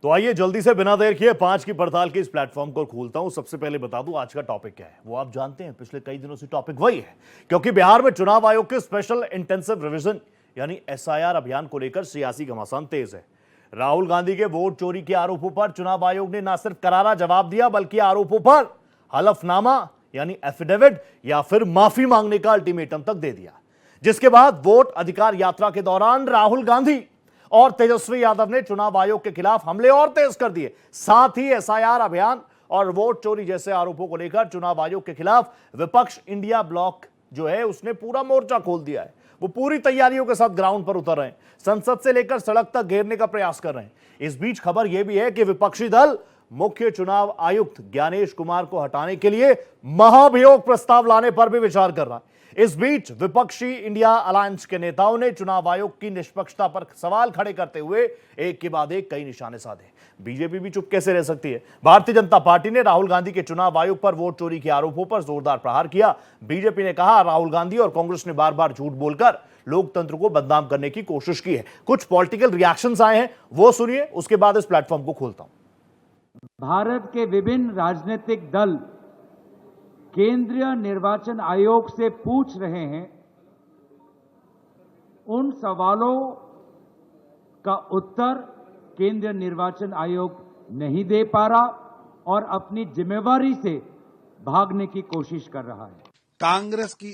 तो आइए जल्दी से बिना देर किए 5 की पड़ताल के इस प्लेटफॉर्म को खोलता हूं। सबसे पहले बता दूं आज का टॉपिक क्या है। वो आप जानते हैं, पिछले कई दिनों से टॉपिक वही है, क्योंकि बिहार में चुनाव आयोग के स्पेशल इंटेंसिव रिवीजन यानी एसआईआर अभियान को लेकर सियासी घमासान तेज है। राहुल गांधी के वोट चोरी के आरोपों पर चुनाव आयोग ने न सिर्फ करारा जवाब दिया, बल्कि आरोपों पर हलफनामा यानी एफिडेविट या फिर माफी मांगने का अल्टीमेटम तक दे दिया, जिसके बाद वोट अधिकार यात्रा के दौरान राहुल गांधी और तेजस्वी यादव ने चुनाव आयोग के खिलाफ हमले और तेज कर दिए। साथ ही एसआईआर अभियान और वोट चोरी जैसे आरोपों को लेकर चुनाव आयोग के खिलाफ विपक्ष इंडिया ब्लॉक जो है उसने पूरा मोर्चा खोल दिया है। वो पूरी तैयारियों के साथ ग्राउंड पर उतर रहे हैं, संसद से लेकर सड़क तक घेरने का प्रयास कर रहे हैं। इस बीच खबर यह भी है कि विपक्षी दल मुख्य चुनाव आयुक्त ज्ञानेश कुमार को हटाने के लिए महाभियोग प्रस्ताव लाने पर भी विचार कर रहा है। इस बीच विपक्षी इंडिया अलायंस के नेताओं ने चुनाव आयोग की निष्पक्षता पर सवाल खड़े करते हुए एक के बाद एक कई निशाने साधे। बीजेपी भी चुप कैसे रह सकती है। भारतीय जनता पार्टी ने राहुल गांधी के चुनाव आयोग पर वोट चोरी के आरोपों पर जोरदार प्रहार किया। बीजेपी ने कहा राहुल गांधी और कांग्रेस ने बार बार झूठ बोलकर लोकतंत्र को बदनाम करने की कोशिश की है। कुछ पॉलिटिकल रिएक्शंस आए हैं, वो सुनिए, उसके बाद इस प्लेटफॉर्म को खोलता हूं। भारत के विभिन्न राजनीतिक दल केंद्रीय निर्वाचन आयोग से पूछ रहे हैं, उन सवालों का उत्तर केंद्रीय निर्वाचन आयोग नहीं दे पा रहा और अपनी जिम्मेवारी से भागने की कोशिश कर रहा है। कांग्रेस की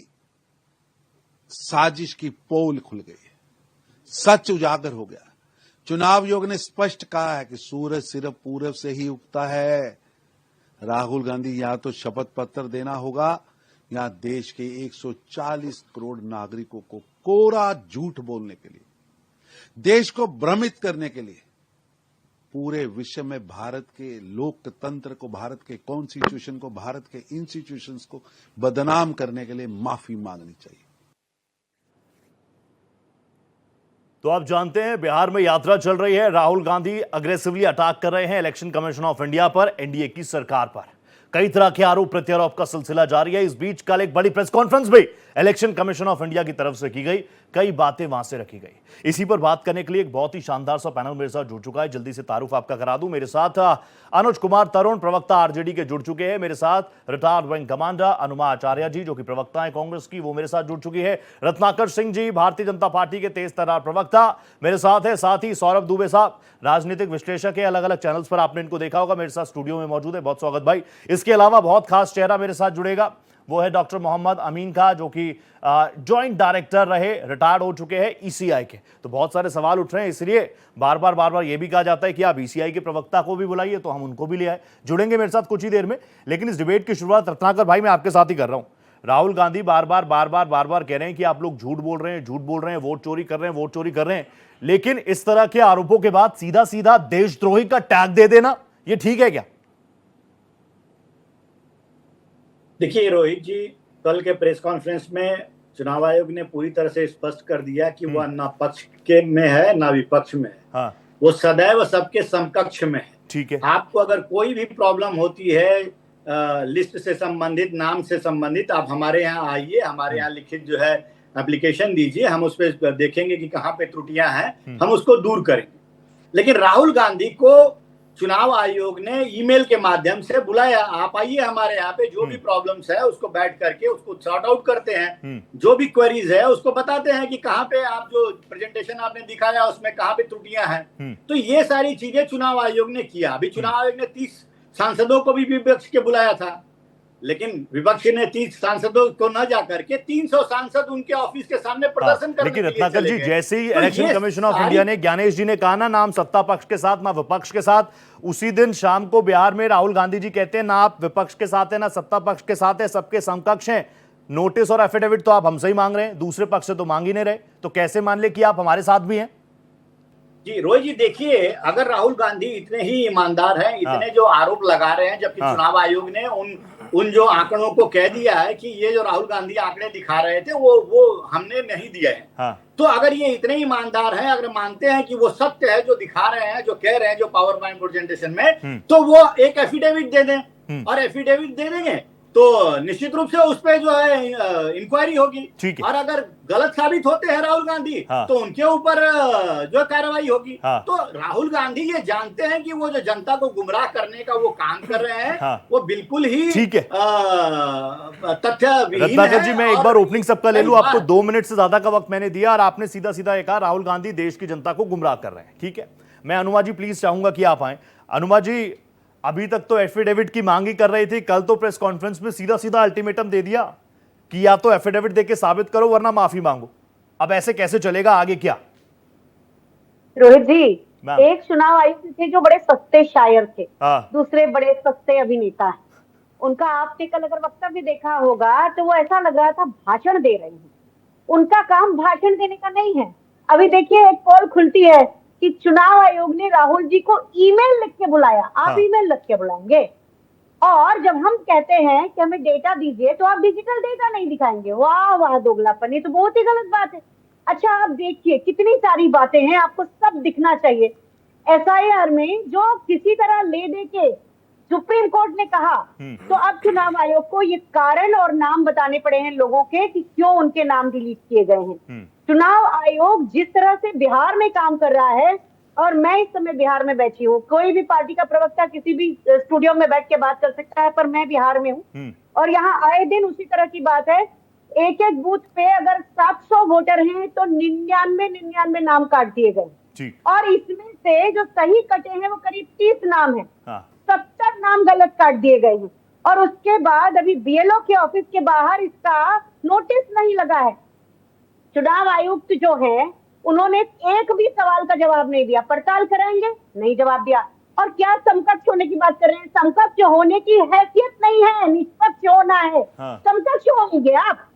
साजिश की पोल खुल गई है, सच उजागर हो गया। चुनाव आयोग ने स्पष्ट कहा है कि सूरज सिर्फ पूरब से ही उगता है। राहुल गांधी या तो शपथ पत्र देना होगा या देश के 140 करोड़ नागरिकों को कोरा झूठ बोलने के लिए, देश को भ्रमित करने के लिए, पूरे विश्व में भारत के लोकतंत्र को, भारत के कॉन्स्टिट्यूशन को, भारत के इंस्टीट्यूशंस को बदनाम करने के लिए माफी मांगनी चाहिए। तो आप जानते हैं बिहार में यात्रा चल रही है। राहुल गांधी अग्रेसिवली अटैक कर रहे हैं इलेक्शन कमीशन ऑफ इंडिया पर, एनडीए की सरकार पर। कई तरह के आरोप प्रत्यारोप का सिलसिला जारी है। इस बीच कल एक बड़ी प्रेस कॉन्फ्रेंस भी इलेक्शन कमीशन ऑफ इंडिया की तरफ से की गई, कई बातें वहां से रखी गई। इसी पर बात करने के लिए एक बहुत ही शानदार सा पैनल मेरे साथ जुड़ चुका है। जल्दी से तारुफ आपका करा दूं। मेरे साथ अनुज कुमार तरुण, प्रवक्ता आरजेडी के, जुड़ चुके हैं। मेरे साथ रिटायर्ड विंग कमांडर अनुमा आचार्य जी, जो कि प्रवक्ता है कांग्रेस की, वो मेरे साथ जुड़ चुकी है। रत्नाकर सिंह जी, भारतीय जनता पार्टी के तेज तर्रार प्रवक्ता, मेरे साथ है। साथ ही सौरभ दुबे साहब, राजनीतिक विश्लेषक है, अलग अलग चैनल्स पर आपने इनको देखा होगा, मेरे साथ स्टूडियो में मौजूद है। बहुत स्वागत भाई। इसके अलावा बहुत खास चेहरा मेरे साथ जुड़ेगा, वो है डॉक्टर मोहम्मद अमीन का, जो कि जॉइंट डायरेक्टर रहे, रिटायर्ड हो चुके हैं ईसीआई के। तो बहुत सारे सवाल उठ रहे हैं, इसलिए बार बार ये भी कहा जाता है कि आप ईसीआई के प्रवक्ता को भी बुलाइए, तो हम उनको भी ले आए। जुड़ेंगे मेरे साथ कुछ ही देर में, लेकिन इस डिबेट की शुरुआत रत्नाकर भाई मैं आपके साथ ही कर रहा हूं। राहुल गांधी बार बार कह रहे हैं कि आप लोग झूठ बोल रहे हैं, वोट चोरी कर रहे हैं, लेकिन इस तरह के आरोपों के बाद सीधा सीधा देशद्रोही का टैग दे देना, यह ठीक है क्या? देखिए रोहित जी, कल के प्रेस कॉन्फ्रेंस में चुनाव आयोग ने पूरी तरह से स्पष्ट कर दिया कि वह ना पक्ष के में है ना विपक्ष में है। हाँ। वो सदैव सबके समकक्ष में है। ठीक है। आपको अगर कोई भी प्रॉब्लम होती है लिस्ट से संबंधित, नाम से संबंधित, आप हमारे यहाँ आइए, हमारे यहाँ लिखित जो है एप्लीकेशन दीजिए, हम उस पर देखेंगे कि कहाँ पे त्रुटियां हैं, हम उसको दूर करेंगे। लेकिन राहुल गांधी को चुनाव आयोग ने ईमेल के माध्यम से बुलाया, आप आइए हमारे यहाँ पे, जो भी प्रॉब्लम्स है उसको बैठ करके उसको सॉर्ट आउट करते हैं, जो भी क्वेरीज है उसको बताते हैं कि कहाँ पे आप जो प्रेजेंटेशन आपने दिखाया उसमें कहाँ पे त्रुटियां हैं। तो ये सारी चीजें चुनाव आयोग ने किया। अभी चुनाव आयोग ने 30 सांसदों को भी विपक्ष के बुलाया था, लेकिन विपक्ष ने 30 सांसदों को न जाकर के 300 सांसद उनके ऑफिस के सामने प्रदर्शन करने लेकिन के लिए रत्नाकर जी, जैसे ही तो इलेक्शन कमीशन ऑफ इंडिया ने, ज्ञानेश जी ने कहा ना नाम सत्ता पक्ष के साथ ना विपक्ष के साथ, उसी दिन शाम को बिहार में राहुल गांधी जी कहते हैं ना आप विपक्ष के साथ है ना सत्ता पक्ष के साथ है, सबके समकक्ष हैं। नोटिस और एफिडेविट तो आप हमसे ही मांग रहे हैं, दूसरे पक्ष से तो मांग ही नहीं रहे, तो कैसे मान ले कि आप हमारे साथ भी हैं? जी रोहित जी, देखिए, अगर राहुल गांधी इतने ही ईमानदार हैं, इतने जो आरोप लगा रहे हैं, जबकि चुनाव आयोग ने उन जो आंकड़ों को कह दिया है कि ये जो राहुल गांधी आंकड़े दिखा रहे थे वो हमने नहीं दिए हैं। तो अगर ये इतने ईमानदार हैं, अगर मानते हैं कि वो सत्य है जो दिखा रहे हैं, जो कह रहे हैं, जो पावर पॉइंट प्रेजेंटेशन में, तो वो एक एफिडेविट दे दें, और एफिडेविट दे देंगे तो निश्चित रूप से उस पे जो है इंक्वायरी होगी। ठीक है। और अगर गलत साबित होते हैं राहुल गांधी, हाँ। तो उनके ऊपर जो कार्रवाई होगी। हाँ। तो राहुल गांधी ये जानते हैं कि वो जो जनता को गुमराह करने का वो काम कर रहे हैं, हाँ। वो बिल्कुल ही ठीक है। तथ्य विहीन रत्नाकर है। जी, मैं एक और बार ओपनिंग सबका ले कई लूं। आपको बार- 2 मिनट से ज्यादा का वक्त मैंने दिया और आपने सीधा सीधा कहा राहुल गांधी देश की जनता को गुमराह कर रहे हैं। ठीक है, मैं अनुमा जी प्लीज चाहूंगा कि आप आए। अनुमा जी, अभी तक तो एफिडेविट की मांग ही कर रही थी, कल तो प्रेस कॉन्फ्रेंस में सीधा सीधा अल्टीमेटम दे दिया कि या तो एफिडेविट देके साबित करो वरना माफी मांगो। अब ऐसे कैसे चलेगा, आगे क्या? रोहित जी, मैम। एक चुनाव आयुक्त थे जो बड़े सस्ते शायर थे, हाँ। दूसरे बड़े सस्ते अभिनेता हैं। उनका आपने कल अगर वक्तव्य देखा होगा तो वो ऐसा लग रहा था भाषण दे रहे हैं। उनका काम भाषण देने का नहीं है। अभी देखिए एक पोल खुलती है कि चुनाव आयोग ने राहुल जी को ईमेल लिख के बुलाया। आप हाँ। ईमेल लिख के बुलाएंगे, और जब हम कहते हैं कि हमें डेटा दीजिए तो आप डिजिटल डेटा नहीं दिखाएंगे। वाह वाह, दोगलापन, ये तो बहुत ही गलत बात है। अच्छा, आप देखिए कितनी सारी बातें हैं, आपको सब दिखना चाहिए। एसआईआर में जो किसी तरह ले दे के सुप्रीम कोर्ट ने कहा, तो अब चुनाव आयोग को ये कारण और नाम बताने पड़े हैं लोगों के कि क्यों उनके नाम डिलीट किए गए हैं। चुनाव आयोग जिस तरह से बिहार में काम कर रहा है, और मैं इस समय बिहार में बैठी हूँ, कोई भी पार्टी का प्रवक्ता किसी भी स्टूडियो में बैठ के बात कर सकता है, पर मैं बिहार में हूँ और यहाँ आए दिन उसी तरह की बात है। एक एक बूथ पे अगर 700 वोटर हैं तो 99 नाम काट दिए गए, और इसमें से जो सही कटे हैं वो करीब 30 नाम है। हाँ। 70 नाम गलत काट दिए गए हैं, और उसके बाद अभी बीएलओ के ऑफिस के बाहर इसका नोटिस नहीं लगा है। चुनाव आयुक्त जो है उन्होंने एक भी सवाल का जवाब नहीं दिया। पड़ताल कराएंगे, नहीं जवाब दिया। और क्या समकक्ष होने की बात कर रहे हैं? समकक्ष होने की हैसियत नहीं है, निष्पक्ष होना है। हाँ। समकक्ष होंगे आप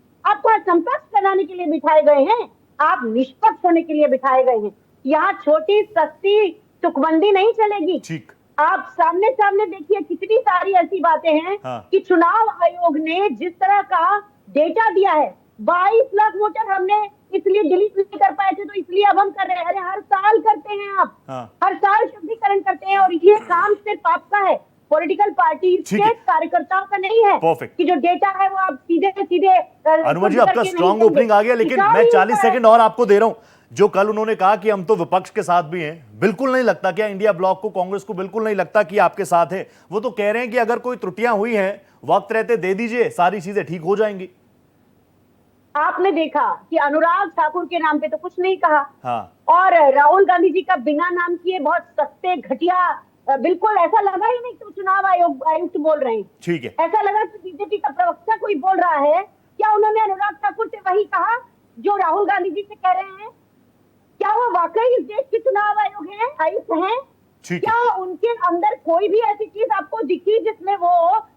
समकक्ष बनाने के लिए बिठाए गए हैं, आप निष्पक्ष होने के लिए बिठाए गए हैं। यहाँ छोटी सस्ती तुकबंदी नहीं चलेगी। ठीक। आप सामने सामने देखिए कितनी सारी ऐसी बातें हैं। हाँ। कि चुनाव आयोग ने जिस तरह का डेटा दिया है, 22 लाख वोटर हमने इसलिए डिलीट नहीं कर पाए थे, तो इसलिए अब हम कर रहे हैं। अरे हर साल करते हैं आप। हाँ। हर साल शुद्धिकरण करते हैं, और ये काम सिर्फ आपका है, पॉलिटिकल पार्टी के कार्यकर्ताओं का नहीं है। Perfect. कि जो डेटा है वो आप सीधे सीधे अनुमा जी, आपका स्ट्रॉन्ग ओपनिंग आ गया, लेकिन मैं 40 सेकंड और आपको दे रहा हूं। जो कल उन्होंने कहा कि हम तो विपक्ष के साथ भी हैं, बिल्कुल नहीं लगता क्या इंडिया ब्लॉक को, कांग्रेस को बिल्कुल नहीं लगता कि आपके साथ है? वो तो कह रहे हैं कि अगर कोई त्रुटियां हुई हैं वक्त रहते दे दीजिए, सारी चीजें ठीक हो जाएंगी। आपने देखा कि अनुराग ठाकुर के नाम पे तो कुछ नहीं कहा। हाँ। और राहुल गांधी जी का बिना नाम किए बहुत सस्ते घटिया, बिल्कुल ऐसा लगा ही नहीं कि चुनाव आयुक्त बोल रहे हैं। ठीक है। ऐसा लगा कि बीजेपी का प्रवक्ता कोई बोल रहा है। क्या उन्होंने अनुराग ठाकुर से वही कहा जो राहुल गांधी जी से कह रहे हैं? क्या वो वाकई इस देश के चुनाव आयुक्त हैं? क्या उनके अंदर कोई भी ऐसी चीज आपको दिखी जिसमें वो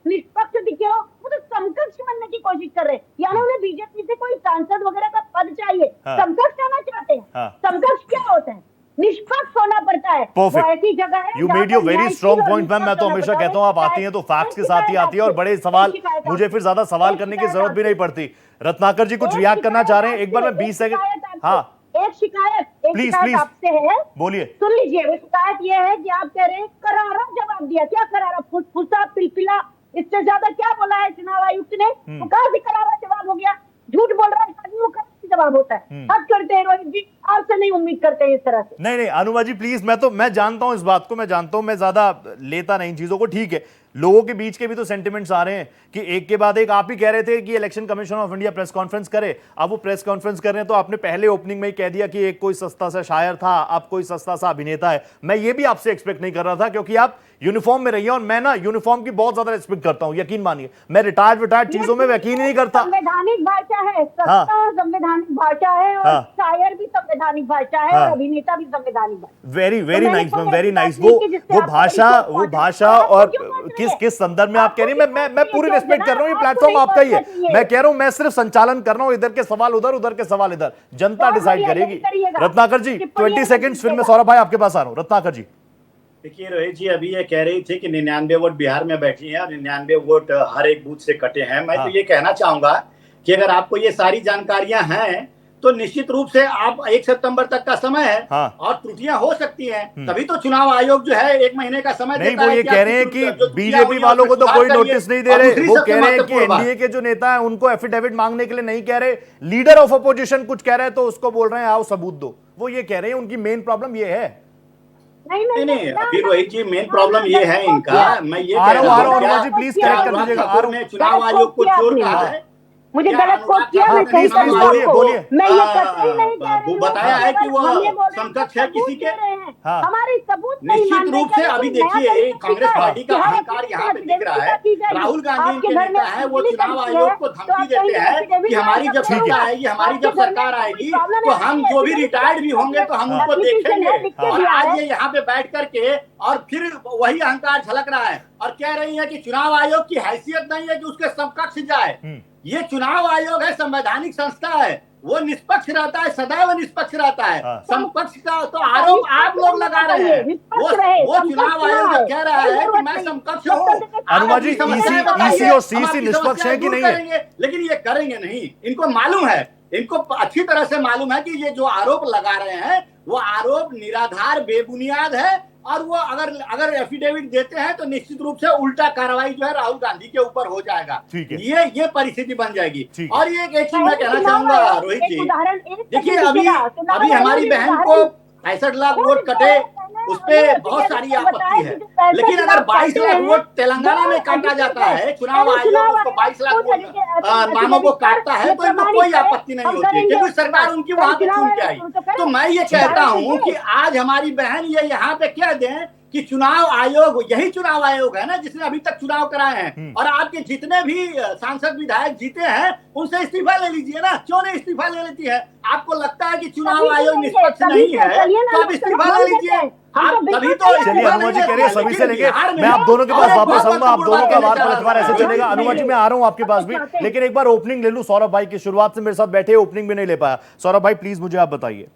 निष्पक्ष दिखे हो? वो तो समकक्ष बनने की कोशिश कर रहे हैं। यानी उन्हें बीजेपी से कोई सांसद वगैरह का पद चाहिए। हाँ। समकक्ष होना चाहते हैं। हाँ। समकक्ष क्या होता है? निष्पक्ष होना पड़ता है। वो ऐसी जगह है you made your very strong point ma'am. मैं तो हमेशा कहता हूं आप आती हैं तो फैक्ट्स के साथ ही आती है, और बड़े सवाल, मुझे फिर ज्यादा सवाल करने की जरूरत भी नहीं पड़ती। रत्नाकर जी कुछ रिएक्ट करना चाह रहे हैं? एक बार मैं 20 सेकंड। हाँ, एक शिकायत आपसे है, बोलिए। सुन लीजिए। वो शिकायत ये है कि आप कह रहे हैं करारा जवाब दिया। क्या करारा? फुसफुसा, पिलपिला, इससे ज्यादा क्या बोला है चुनाव आयुक्त ने? वो कहां से करारा जवाब हो गया? झूठ बोल रहा है आदमी, वो करारा जवाब होता है। हद करते हैं रोहित जी, आपसे नहीं उम्मीद करते हैं इस तरह से। नहीं अनुमा जी प्लीज, मैं जानता हूं इस बात को, मैं जानता हूं, मैं ज्यादा लेता नहीं चीजों को। ठीक है, लोगों के बीच के भी तो सेंटिमेंट्स आ रहे हैं कि एक के बाद एक। आप ही कह रहे थे कि election commission of India press conference करे, अब वो प्रेस कॉन्फ्रेंस कर रहे हैं तो आपने पहले ओपनिंग में ही कह दिया कि एक कोई सस्ता सा शायर था, अब कोई सस्ता सा अभिनेता है। मैं ये भी आपसे एक्सपेक्ट नहीं कर रहा था, क्योंकि आप यूनिफॉर्म में रही है, और मैं ना यूनिफॉर्म की बहुत ज्यादा रिस्पेक्ट करता हूं, यकीन मानिए। मैं रिटायर्ड चीजों में यकीन ही नहीं करता। संवैधानिक भाषा है, सत्ता संवैधानिक भाषा है, और शायर भी संवैधानिक भाषा है, और अभिनेता भी संवैधानिक भाषा। Very very nice ma'am, very nice. वो भाषा और किस संदर्भ में आप कह रही हैं, मैं पूरी रिस्पेक्ट कर रहा हूं, ये प्लेटफॉर्म आपका ही है। मैं कह रहा हूं, मैं सिर्फ संचालन कर रहा हूं, इधर के सवाल उधर, उधर के सवाल इधर, जनता डिसाइड करेगी। रत्नाकर जी 20 सेकंड्स, फिर मैं सौरभ भाई आपके पास आ रहा हूं। रत्नाकर जी देखिए रोहित जी, अभी ये कह रही थी कि 99 वोट बिहार में बैठी हैं और 99 वोट हर एक बूथ से कटे हैं। मैं तो ये कहना चाहूंगा कि अगर आपको ये सारी जानकारियां हैं तो निश्चित रूप से आप 1 सितंबर तक का समय है। हाँ। और त्रुटियां हो सकती हैं, तभी तो चुनाव आयोग जो है 1 महीने का समय नहीं, देता वो है ये कि कह आप रहे हैं जो कि त्रुटियां बीजेपी हुई हैं, वालों को उसमें तो सुधार कोई करिए। नोटिस नहीं दे और रहे। दूसरी वो सबसे कह रहे हैं कि महत्वपूर्ण बात, एनडीए के जो नेता हैं उनको एफिडेविट मांगने के लिए नहीं कह रहे, लीडर ऑफ अपोजिशन कुछ कह रहे हैं तो उसको बोल रहे हैं आओ सबूत दो। वो ये कह रहे हैं उनकी मेन प्रॉब्लम ये है। नहीं, अभी रोहित जी मेन प्रॉब्लम ये है इनका। मैं ये आ कह रहा हूं, रहा आ रहा हूं, हूँ, क्या अनुराग जी, प्लीज क्या करेक्ट कर अनुराग दीजिएगा। आ ठाकुर रहा ने हूं। चुनाव आयोग को चोर कहा है? मुझे क्या गलत कोट अनुराग किया, ठाकुर मैं ने सही प्लीज कर प्लीज रही हूँ बोलिए आपको। बोलिए। मैं ये कतई नहीं कह रही वो हूँ बताया कि है अगर कि वो हम ये बोल रहे हैं समकक्ष तो है सबूत किसी के। दे रहे हैं। हाँ। हमारे सबूत नहीं निश्चित मानने रूप का, से अभी लेकिन नया देखिए तरीका कांग्रेस सीखा है पार्टी का कि हर अहंकार एक यहाँ पे दिख रहा है। की जाएगी। राहुल गांधी आपके इनके घर में नेता है, वो बिजली चुनाव कटती आयोग है को तो धमकी आप देते कहेंगे हैं एफिडेविट कि हमारी मैं जब सब सरकार दूंगा। आएगी, हमारी आपके जब घर में सरकार कोई आएगी प्रॉब्लम तो है, हम आपने जो भी एफिडेविट रिटायर्ड भी होंगे तो हम उनको एप्लीकेशन है, देखेंगे। लिख के और दिया आज है। ये यहाँ पे बैठ करके और फिर वही अहंकार झलक रहा है और कह रही है कि चुनाव आयोग की हैसियत नहीं है कि उसके समकक्ष जाए। ये चुनाव आयोग है, संवैधानिक संस्था है, वो निष्पक्ष रहता है, सदैव निष्पक्ष रहता है। हाँ। समकक्ष का तो आरोप आप लोग लगा रहे हैं। वो चुनाव आयोग जो कह रहा है कि मैं समकक्ष हूँ, आप अनुराग जी, अपनी समस्याएं EC बताइए, और हम CC आपकी निष्पक्ष है समस्याएं कि दूर नहीं है? करेंगे। लेकिन ये करेंगे नहीं, इनको मालूम है, इनको अच्छी तरह से मालूम है कि ये जो आरोप लगा रहे हैं वो आरोप निराधार बेबुनियाद है। और वो अगर एफिडेविट देते हैं तो निश्चित रूप से उल्टा कार्रवाई जो है राहुल गांधी के ऊपर हो जाएगा। ठीक है। ये परिस्थिति बन जाएगी। ठीक है। और ये एक चीज मैं कहना चाहूंगा रोहित जी, देखिए अभी हमारी बहन को 65 लाख वोट कटे, उस पे बहुत सारी आपत्ति है। लेकिन अगर 22 लाख वोट तेलंगाना में काटा जाता है, चुनाव आयोग उसको 22 लाख वोट नामों को काटता है तो इनको कोई आपत्ति नहीं होती है क्योंकि सरकार उनकी वहां पे चुन के आई। तो मैं ये कहता हूं कि आज हमारी बहन ये यहाँ पे कह दें कि चुनाव आयोग, यही चुनाव आयोग है ना जिसने अभी तक चुनाव कराए हैं, और आपके जितने भी सांसद विधायक जीते हैं उनसे इस्तीफा ले लीजिए ना। क्यों नहीं इस्तीफा ले लेती है? आपको लगता है कि चुनाव आयोग निष्पक्ष नहीं है तो आप इस्तीफा ले लीजिए। आप तभी तो चलिए अनुराग जी कह रहे हैं सभी से लेंगे। मैं आप दोनों के पास वापस आऊंगा, आप दोनों का वार पलटवार ऐसे चलेगा। अनुराग जी मैं आ रहा हूं आपके पास भी, लेकिन एक बार ओपनिंग ले लूं। सौरभ भाई की शुरुआत से मेरे साथ बैठे, ओपनिंग भी नहीं ले पाया। सौरभ भाई प्लीज मुझे आप बताइए,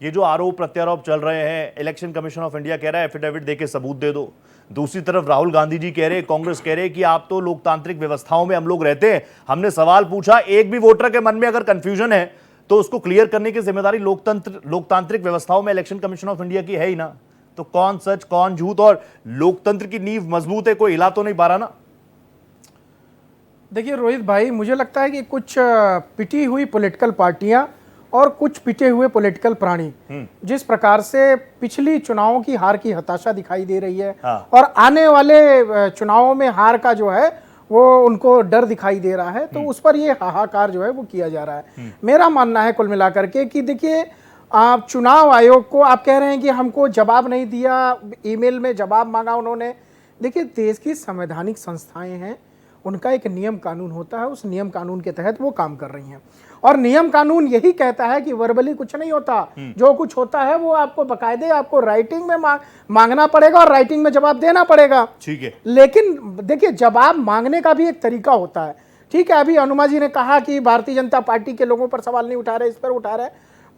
ये जो आरोप प्रत्यारोप चल रहे हैं, इलेक्शन कमीशन ऑफ इंडिया कह रहा है एफिडेविट देके सबूत दे दो, दूसरी तरफ राहुल गांधी जी कह रहे हैं, कांग्रेस कह रहे हैं कि आप तो लोकतांत्रिक व्यवस्थाओं में हम लोग रहते हैं। हमने सवाल पूछा, एक भी वोटर के मन में अगर कंफ्यूजन है तो उसको क्लियर करने की जिम्मेदारी लोकतांत्रिक व्यवस्थाओं में इलेक्शन कमीशन ऑफ इंडिया की है ही ना। तो कौन सच कौन झूठ, और लोकतंत्र की नींव मजबूत है, कोई हिला तो नहीं पा रहा ना? देखिए रोहित भाई, मुझे लगता है कि कुछ पिटी हुई पॉलिटिकल पार्टियां और कुछ पिटे हुए पॉलिटिकल प्राणी जिस प्रकार से पिछली चुनावों की हार की हताशा दिखाई दे रही है, हाँ। और आने वाले चुनावों में हार का जो है वो उनको डर दिखाई दे रहा है, तो उस पर ये हाहाकार जो है वो किया जा रहा है। मेरा मानना है कुल मिलाकर के कि देखिए, आप चुनाव आयोग को आप कह रहे हैं कि हमको जवाब नहीं दिया, ईमेल में जवाब मांगा उन्होंने। देखिए, देश की संवैधानिक संस्थाएं हैं, उनका एक नियम कानून होता है, उस नियम कानून के तहत वो काम कर रही हैं, और नियम कानून यही कहता है कि वर्बली कुछ नहीं होता, जो कुछ होता है वो आपको बकायदे आपको राइटिंग में मांगना पड़ेगा और राइटिंग में जवाब देना पड़ेगा। ठीक है। लेकिन देखिए, जवाब मांगने का भी एक तरीका होता है। ठीक है, अभी अनुमा जी ने कहा कि भारतीय जनता पार्टी के लोगों पर सवाल नहीं उठा रहे, इस पर उठा रहे।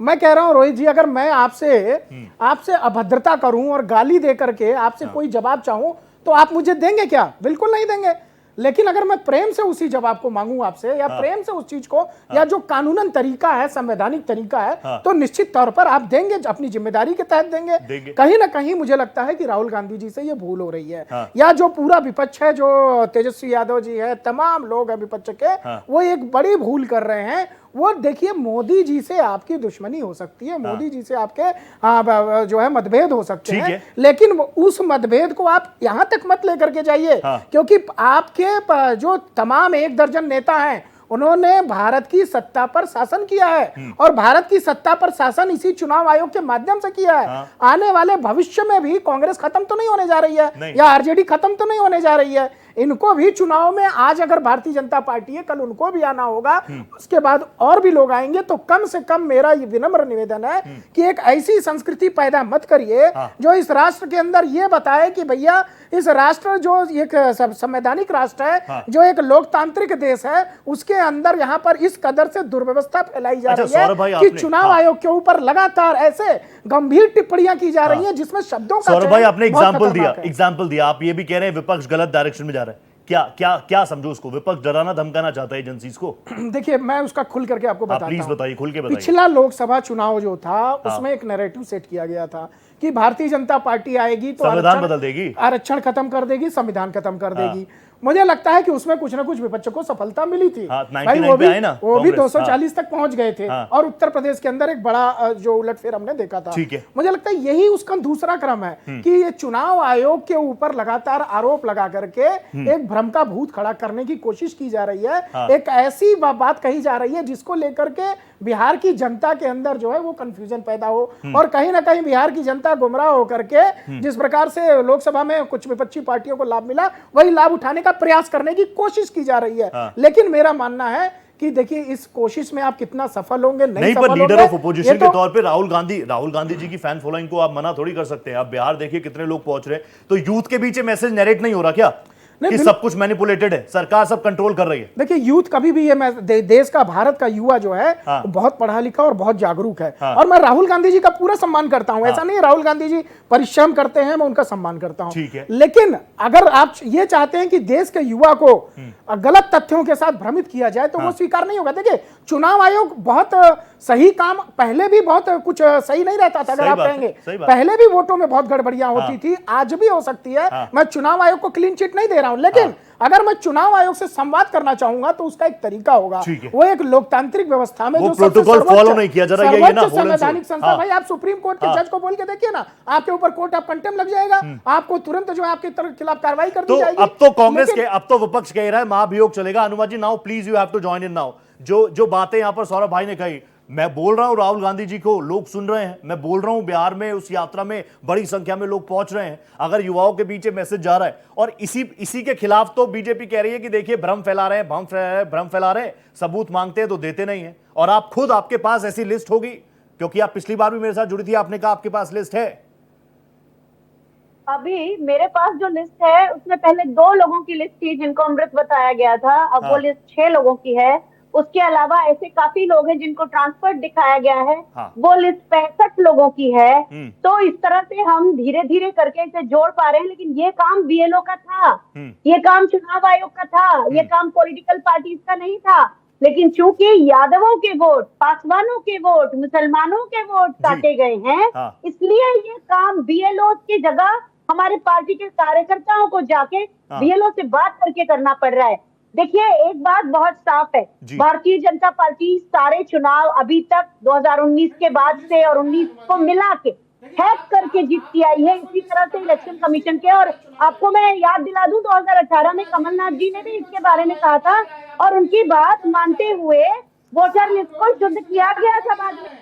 मैं कह रहा हूं रोहित जी, अगर मैं आपसे अभद्रता करूं और गाली दे करके आपसे कोई जवाब चाहूं तो आप मुझे देंगे क्या? बिल्कुल नहीं देंगे। लेकिन अगर मैं प्रेम से उसी जवाब को मांगूं आपसे, या प्रेम से उस चीज को, या जो कानूनन तरीका है, संवैधानिक तरीका है, तो निश्चित तौर पर आप देंगे, अपनी जिम्मेदारी के तहत देंगे। कहीं ना कहीं मुझे लगता है कि राहुल गांधी जी से ये भूल हो रही है, या जो पूरा विपक्ष है, जो तेजस्वी यादव जी है, तमाम लोग हैं विपक्ष के, वो एक बड़ी भूल कर रहे हैं। वो देखिए, मोदी जी से आपकी दुश्मनी हो सकती है, मोदी जी से आपके जो है मतभेद हो सकते हैं, लेकिन उस मतभेद को आप यहां तक मत लेकर के जाइए, क्योंकि आपके जो तमाम 1 दर्जन नेता हैं, उन्होंने भारत की सत्ता पर शासन किया है, और भारत की सत्ता पर शासन इसी चुनाव आयोग के माध्यम से किया है। आने वाले भविष्य में भी कांग्रेस खत्म तो नहीं होने जा रही है, या आरजेडी खत्म तो नहीं होने जा रही है। इनको भी चुनाव में, आज अगर भारतीय जनता पार्टी है, कल उनको भी आना होगा, उसके बाद और भी लोग आएंगे। तो कम से कम मेरा ये विनम्र निवेदन है कि एक ऐसी संस्कृति पैदा मत करिए जो इस राष्ट्र के अंदर ये बताए कि भैया, इस राष्ट्र जो एक संवैधानिक राष्ट्र है, जो एक लोकतांत्रिक देश है, उसके अंदर यहाँ पर इस कदर से दुर्व्यवस्था फैलाई जा रही है कि चुनाव आयोग के ऊपर लगातार ऐसे गंभीर टिप्पणियां की जा रही हैं जिसमें शब्दों का सौरभ भाई आपने एग्जाम्पल दिया, आप ये भी कह रहे हैं विपक्ष गलत डायरेक्शन में जा रहा है। क्या क्या क्या समझो उसको? विपक्ष डराना धमकाना चाहता है एजेंसीज को? देखिए, मैं उसका खुल करके आपको आप बताता प्लीज हूं। बताइए, खुल के बताइए। पिछला लोकसभा चुनाव जो था उसमें एक नैरेटिव सेट किया गया था कि भारतीय जनता पार्टी आएगी तो संविधान बदल देगी, आरक्षण खत्म कर देगी, संविधान खत्म कर देगी। मुझे लगता है कि उसमें कुछ ना कुछ विपक्ष को सफलता मिली थी। हाँ, भाई 99 वो पे भी आए ना वो भी कांग्रेस, 240 तक पहुंच गए थे हाँ। और उत्तर प्रदेश के अंदर एक बड़ा जो उलटफेर हमने देखा था। ठीक है। मुझे लगता है यही उसका दूसरा क्रम है कि ये चुनाव आयोग के ऊपर लगातार आरोप लगा करके एक भ्रम का भूत खड़ा करने की कोशिश की जा रही है। हाँ। एक ऐसी बात कही जा रही है जिसको लेकर के बिहार की जनता के अंदर जो है वो कंफ्यूजन पैदा हो और कहीं ना कहीं बिहार की जनता गुमराह होकर के जिस प्रकार से लोकसभा में कुछ विपक्षी पार्टियों को लाभ मिला वही लाभ उठाने का प्रयास करने की कोशिश की जा रही है। हाँ। लेकिन मेरा मानना है कि देखिए इस कोशिश में आप कितना सफल होंगे नहीं, पर सफल लीडर होंगे, ऑफ ओपोजिशन ये के तो तौर पे राहुल गांधी जी की फैन फॉलोइंग को आप मना थोड़ी कर सकते हैं। आप बिहार देखिए कितने लोग पहुंच रहे हैं, तो यूथ के बीच मैसेज नरेट नहीं हो रहा क्या नहीं, कि सब कुछ मैनिपुलेटेड है, सरकार सब कंट्रोल कर रही है? देखिए यूथ कभी भी ये देश का भारत का युवा जो है हाँ। वो बहुत पढ़ा लिखा और बहुत जागरूक है। हाँ। और मैं राहुल गांधी जी का पूरा सम्मान करता हूं। ऐसा नहीं है, राहुल गांधी जी परिश्रम करते हैं, मैं उनका सम्मान करता हूं। ठीक है। लेकिन अगर आप ये चाहते हैं कि देश के युवा को गलत तथ्यों के साथ भ्रमित किया जाए तो वो स्वीकार नहीं होगा। देखिए चुनाव आयोग बहुत सही काम, पहले भी बहुत कुछ सही नहीं रहता था। अगर सही आप बात है, कहेंगे सही बात। पहले भी वोटों में बहुत गड़बड़ियां होती थी, आज भी हो सकती है। हाँ। मैं चुनाव आयोग को क्लीन चिट नहीं दे रहा हूं, लेकिन अगर मैं चुनाव आयोग से संवाद करना चाहूंगा तो उसका एक तरीका होगा। ठीक है। वो एक लोकतांत्रिक व्यवस्था में वो जो सबसे प्रोटोकॉल सर्वोच्च- फॉलो नहीं किया जा रहा, ये ना, सर्वोच्च होलन से। संवैधानिक संस्था। हाँ। भाई आप सुप्रीम कोर्ट के हाँ। जज को बोल के देखिए ना, आपके ऊपर कोर्ट ऑफ कंटेम्प्ट लग जाएगा, आपको तुरंत जो है आपके खिलाफ कार्रवाई कर दी तो जाएगी। अब तो कांग्रेस लेकिन- के, अब तो विपक्ष कह रहा है महाभियोग चलेगा। Anuma ji, now please you have to join in now. जो बातें यहां पर सौरभ भाई ने कही, मैं बोल रहा हूं राहुल गांधी जी को, लोग सुन रहे हैं। मैं बोल रहा हूं बिहार में उस यात्रा में बड़ी संख्या में लोग पहुंच रहे हैं। अगर युवाओं के बीच मैसेज जा रहा है और इसी के खिलाफ तो बीजेपी कह रही है कि देखिए भ्रम फैला रहे हैं, भ्रम फैला रहे हैं, सबूत मांगते हैं तो देते नहीं है। और आप खुद, आपके पास ऐसी लिस्ट होगी, क्योंकि आप पिछली बार भी मेरे साथ जुड़ी थी, आपने कहा आपके पास लिस्ट है। अभी मेरे पास जो लिस्ट है उसमें पहले 2 लोगों की लिस्ट थी जिनको अमृत बताया गया था, अब वो हाँ। लिस्ट 6 लोगों की है। उसके अलावा ऐसे काफी लोग हैं जिनको ट्रांसफर दिखाया गया है, हाँ। वो लिस्ट 65 लोगों की है। हम्म। तो इस तरह से हम धीरे धीरे करके इसे जोड़ पा रहे हैं, लेकिन ये काम बीएलओ का था, ये काम चुनाव आयोग का था, ये काम पॉलिटिकल पार्टीज का नहीं था। लेकिन चूंकि यादवों के वोट, पासवानों के वोट, मुसलमानों के वोट काटे गए हैं, हाँ। इसलिए ये काम बीएलओ की जगह हमारे पार्टी के कार्यकर्ताओं को जाके बीएलओ से बात करके करना पड़ रहा है। देखिए एक बात बहुत साफ है, भारतीय जनता पार्टी सारे चुनाव अभी तक 2019 के बाद से और 19 को मिला के हैक करके जीतती आई है, इसी तरह से इलेक्शन कमीशन के। और आपको मैं याद दिला दूं, 2018 में कमलनाथ जी ने भी इसके बारे में कहा था और उनकी बात मानते हुए वोटर लिस्ट को शुद्ध किया गया था बाद में।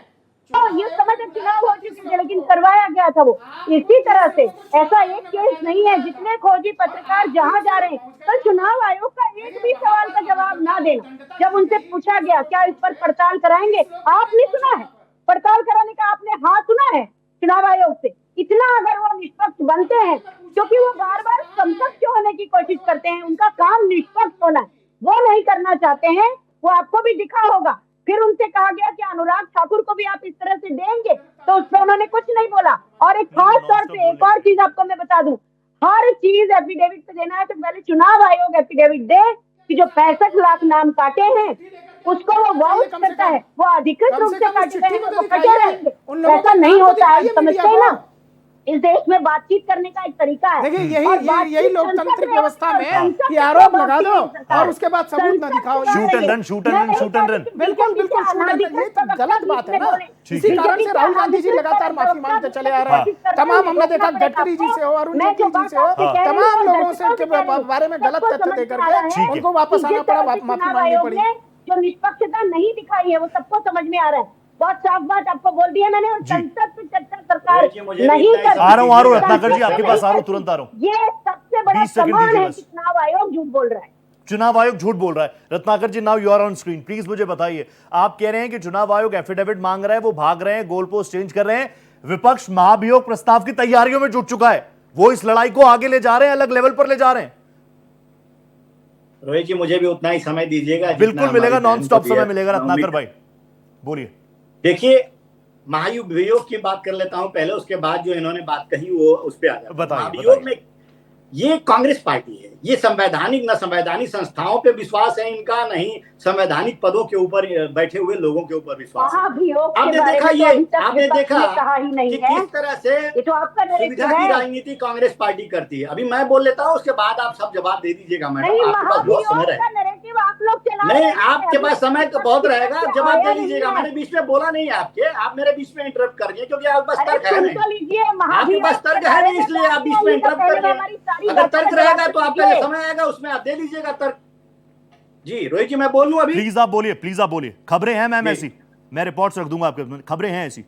तो ये समझ चुनाव हो चुके थे, लेकिन करवाया गया था वो। इसी तरह से ऐसा एक केस नहीं है, जितने खोजी पत्रकार जहां जा रहे हैं, तो चुनाव आयोग का एक भी सवाल का जवाब ना देना। जब उनसे पूछा गया क्या इस पर पड़ताल कराएंगे, आपने सुना है पड़ताल कराने का? आपने हाँ सुना है चुनाव आयोग से? इतना अगर वो निष्पक्ष बनते हैं, क्योंकि वो बार बार समकक्ष होने की कोशिश करते हैं, उनका काम निष्पक्ष होना है, वो नहीं करना चाहते हैं, वो आपको भी दिखा होगा। फिर उनसे कहा गया कि अनुराग ठाकुर को भी आप इस तरह से देंगे, तो उस पर उन्होंने कुछ नहीं बोला। और एक खास तौर पे एक और चीज आपको मैं बता दूं, हर चीज एफिडेविट पे देना है तो पहले चुनाव आयोग एफिडेविट दे कि जो 65 लाख नाम काटे हैं उसको वो वाउच करता है, वो अधिकृत रूप से काटे गए हैं, वो कटे रहेंगे। ऐसा नहीं होता है, समझते हैं ना? इस देश में बातचीत करने का एक तरीका है। देखिए और यही बातचीत लोकतांत्रिक संसद व्यवस्था में संसद कि आरोप में लगा दो सरकार। और उसके बाद सबूत ना दिखाओ। Shoot and run, shoot and run, shoot and run. बिल्कुल बिल्कुल शूट एंड रन, ये तो गलत बात है ना। इसी कारण से राहुल गांधी जी लगातार माफी मांगते चले आ रहे हैं। तमाम हमने देखा गडकरी जी से हो, अरुण जेटली जी से हो, तमाम लोगों से के बारे में गलत तथ्य देकर के उनको वापस आना पड़ा, माफी मांगनी पड़ी। जो निष्पक्षता नहीं दिखाई है वो सबको समझ में आ रहा है। बहुत साफ बात आपको बोल दिया मैंने। और संसद पे चर्चा सरकार नहीं कर, आ रहा हूँ रत्नाकर जी, आपके पास आ रहा हूँ, तुरंत आ रहा हूँ। ये सबसे बड़ा 20 सेकंड सवाल दीजिए है बस। कि चुनाव आयोग झूठ बोल रहा है। चुनाव आयोग झूठ बोल रहा है। Ratnakar ji, now you are on screen, please मुझे बताइए, आप कह रहे हैं कि चुनाव आयोग एफिडेविट मांग रहा है, वो भाग रहे हैं, गोल पोस्ट चेंज कर रहे हैं, विपक्ष महाभियोग प्रस्ताव की तैयारियों में जुट चुका है, वो इस लड़ाई को आगे ले जा रहे हैं, अलग लेवल पर ले जा रहे हैं। रोहित जी मुझे भी उतना ही समय दीजिएगा। बिल्कुल मिलेगा, नॉन स्टॉप समय मिलेगा। रत्नाकर भाई बोलिए। देखिए महाभियोग की बात कर लेता हूं पहले, उसके बाद जो इन्होंने बात कही वो उस पे आ जाता है। बताइए, महाभियोग में ये कांग्रेस पार्टी है, ये संवैधानिक न संवैधानिक संस्थाओं पे विश्वास है इनका, नहीं संवैधानिक पदों के ऊपर बैठे हुए लोगों के ऊपर विश्वास है। आपने देखा ये, आपने देखा कि किस तरह से ये तो आपका सुविधा की राजनीति कांग्रेस पार्टी करती है। अभी मैं बोल लेता हूँ, उसके बाद आप सब जवाब दे दीजिएगा मैडम, आपके पास बहुत समय रहेगा। आप लोग चला नहीं, आपके पास समय तो बहुत रहेगा, जवाब दे लीजिएगा। मैंने बीच में बोला नहीं आपके, आप मेरे बीच में इंटरप्ट कर दिए, क्योंकि आपके पास तर्क है नहीं, आपके पास तर्क है नहीं, इसलिए आप बीच में इंटरप्ट कर दिए। अगर तर्क रहेगा तो आपका जो समय आएगा उसमें आप दे दीजिएगा तर्क। जी रोहित जी, मैं बोल लूं अभी? प्लीज आप बोलिए, प्लीज आप बोलिए। खबरें हैं मैम ऐसी, मैं रिपोर्ट्स रख दूंगा आपके, खबरें हैं ऐसी।